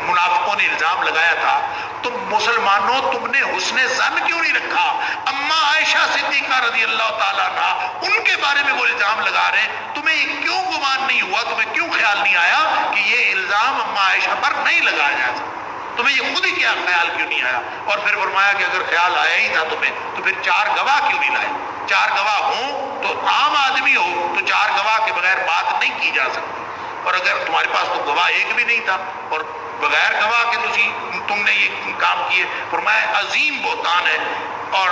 منافقوں نے الزام لگایا تھا تم مسلمانوں تم نے حسن ظن کیوں نہیں رکھا؟ اما عائشہ صدیقہ رضی اللہ تعالیٰ عنہ ان کے بارے میں وہ الزام لگا رہے ہیں, تمہیں یہ کیوں گمان نہیں ہوا, تمہیں کیوں خیال نہیں آیا کہ یہ الزام اما عائشہ پر نہیں لگایا جا سکتا؟ تمہیں یہ خود ہی کیا خیال کیوں نہیں آیا؟ اور پھر فرمایا کہ اگر خیال آیا ہی تھا تمہیں تو پھر 4 گواہ کیوں نہیں لائے؟ 4 گواہ ہوں تو عام آدمی ہو تو 4 گواہ کے بغیر بات نہیں کی جا سکتی. اور اگر تمہارے پاس تو گواہ ایک بھی نہیں تھا اور بغیر گواہ کے تم نے یہ کام کیے. فرمایا عظیم بہتان ہے اور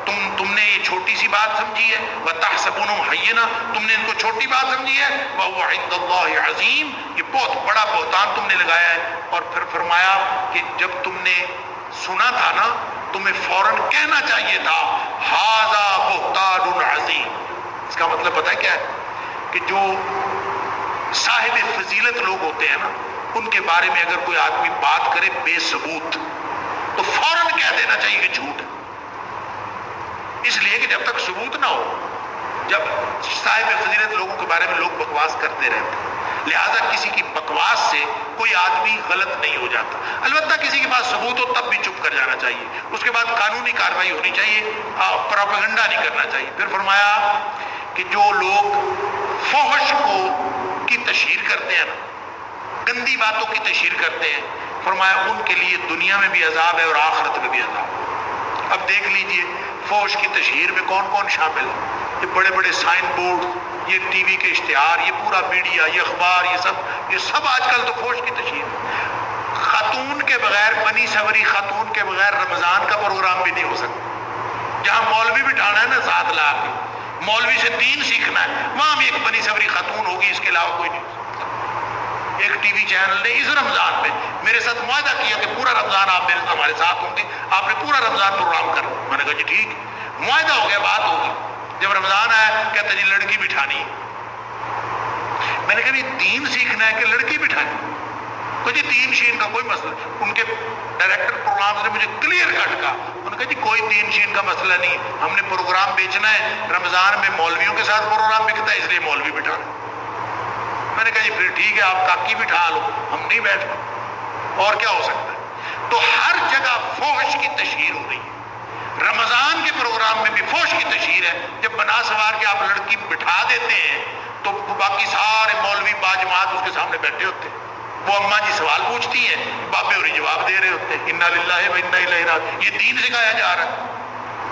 تم نے یہ چھوٹی سی بات سمجھی ہے. وَتَحْسَبُونَهُ هَيِّنًا, تم نے ان کو چھوٹی بات سمجھی ہے. وَهُوَ عِندَ اللَّهِ عَظِيمٌ, یہ بہت بڑا بہتان تم نے لگایا ہے. اور پھر فرمایا کہ جب تم نے سنا تھا نا تمہیں فوراً کہنا چاہیے تھا هَذَا بُهْتَانٌ عَظِيمٌ. اس کا مطلب پتہ ہے کیا ہے کہ جو صاحب فضیلت لوگ ہوتے ہیں نا ان کے بارے میں اگر کوئی آدمی بات کرے بے ثبوت تو فوراً کہہ دینا چاہیے کہ جھوٹ ہے. اس لیے کہ جب تک ثبوت نہ ہو, جب صاحب فضیلت لوگوں کے بارے میں لوگ بکواس کرتے رہتے ہیں, لہذا کسی کی بکواس سے کوئی آدمی غلط نہیں ہو جاتا. البتہ کسی کے پاس ثبوت ہو تب بھی چپ کر جانا چاہیے, اس کے بعد قانونی کارروائی ہونی چاہیے, پروپیگنڈا نہیں کرنا چاہیے. پھر فرمایا کہ جو لوگ فحش کی تشہیر کرتے ہیں نا, گندی باتوں کی تشہیر کرتے ہیں, فرمایا ان کے لیے دنیا میں بھی عذاب ہے اور آخرت میں بھی عذاب. اب دیکھ لیجئے فحش کی تشہیر میں کون کون شامل ہے. یہ بڑے بڑے سائن بورڈ, یہ ٹی وی کے اشتہار, یہ پورا میڈیا, یہ اخبار, یہ سب آج کل تو فحش کی تشہیر. خاتون کے بغیر, بنی سوری خاتون کے بغیر رمضان کا پروگرام بھی نہیں ہو سکتا. جہاں مولوی بٹھانا ہے نا 7 لاکھ مولوی سے دین سیکھنا ہے، وہاں بھی ایک بنی صبری خاتون ہوگی، اس کے علاوہ کوئی نہیں۔ ایک ٹی وی چینل نے اس رمضان میں میرے ساتھ معاہدہ کیا کہ پورا رمضان آپ ہمارے ساتھ ہوں گے، آپ نے پورا رمضان پروگرام کرنا۔ میں نے کہا جی ٹھیک، معاہدہ ہو گیا، بات ہوگی۔ جب رمضان آیا کہتا جی لڑکی بٹھانی ہے۔ میں نے کہا یہ دین سیکھنا ہے کہ لڑکی بٹھانی؟ کوئی جی دین شین کا کوئی مسئلہ، ان کے ڈائریکٹر پروگرام نے مجھے کلیئر کٹ کہا، انہوں نے کہا جی کوئی دین شین کا مسئلہ نہیں، ہم نے پروگرام بیچنا ہے، رمضان میں مولویوں کے ساتھ پروگرام بکتا ہے اس لیے مولوی بٹھانا۔ میں نے کہا جی پھر ٹھیک ہے، آپ تاکی بٹھا لو، ہم نہیں بیٹھتے، اور کیا ہو سکتا ہے؟ تو ہر جگہ فحش کی تشہیر ہو رہی ہے۔ رمضان کے پروگرام میں بھی فحش کی تشہیر ہے۔ جب بنا سوار کے آپ لڑکی بٹھا دیتے ہیں تو باقی سارے مولوی باجماعت اس کے سامنے بیٹھے ہوتے ہیں، وہ اماں جی سوال پوچھتی ہیں، بابے اور جواب دے رہے ہوتے ہیں، انا للہ و انا الیہ راجعون۔ یہ دین سکھایا جا رہا ہے۔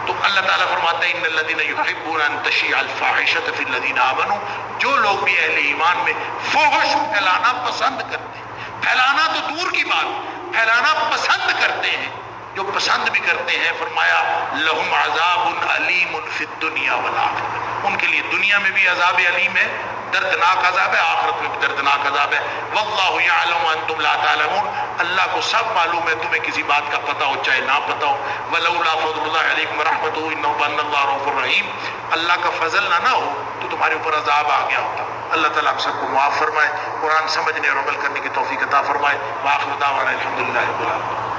تو اللہ تعالیٰ فرماتے ہیں ان الذین یحبون ان تشیع الفاحشۃ فی الذین آمنوا، جو لوگ بھی اہل ایمان میں فحش پھیلانا پسند کرتے ہیں، پھیلانا تو دور کی بات، پھیلانا پسند کرتے ہیں، جو پسند بھی کرتے ہیں، فرمایا لہم عذاب علیم فی الدنیا والآخرہ، ان کے لیے دنیا میں بھی عذاب علیم ہے، دردناک عذاب ہے، آخرت میں بھی دردناک عذاب ہے۔ واللہ یعلم وانتم لا تعلمون، اللہ کو سب معلوم ہے، تمہیں کسی بات کا پتہ ہو چاہے نہ پتہ ہو۔ ولولا فضل اللہ علیکم ورحمتہ انہ کان اللہ رؤوف رحیم، اللہ کا فضل نہ ہو تو تمہارے اوپر عذاب آ گیا ہوتا۔ اللہ تعالیٰ ہم سب کو معاف فرمائے، قرآن سمجھنے اور عمل کرنے کی توفیق عطا فرمائے۔ وآخر دعوانا الحمدللہ رب العالمین۔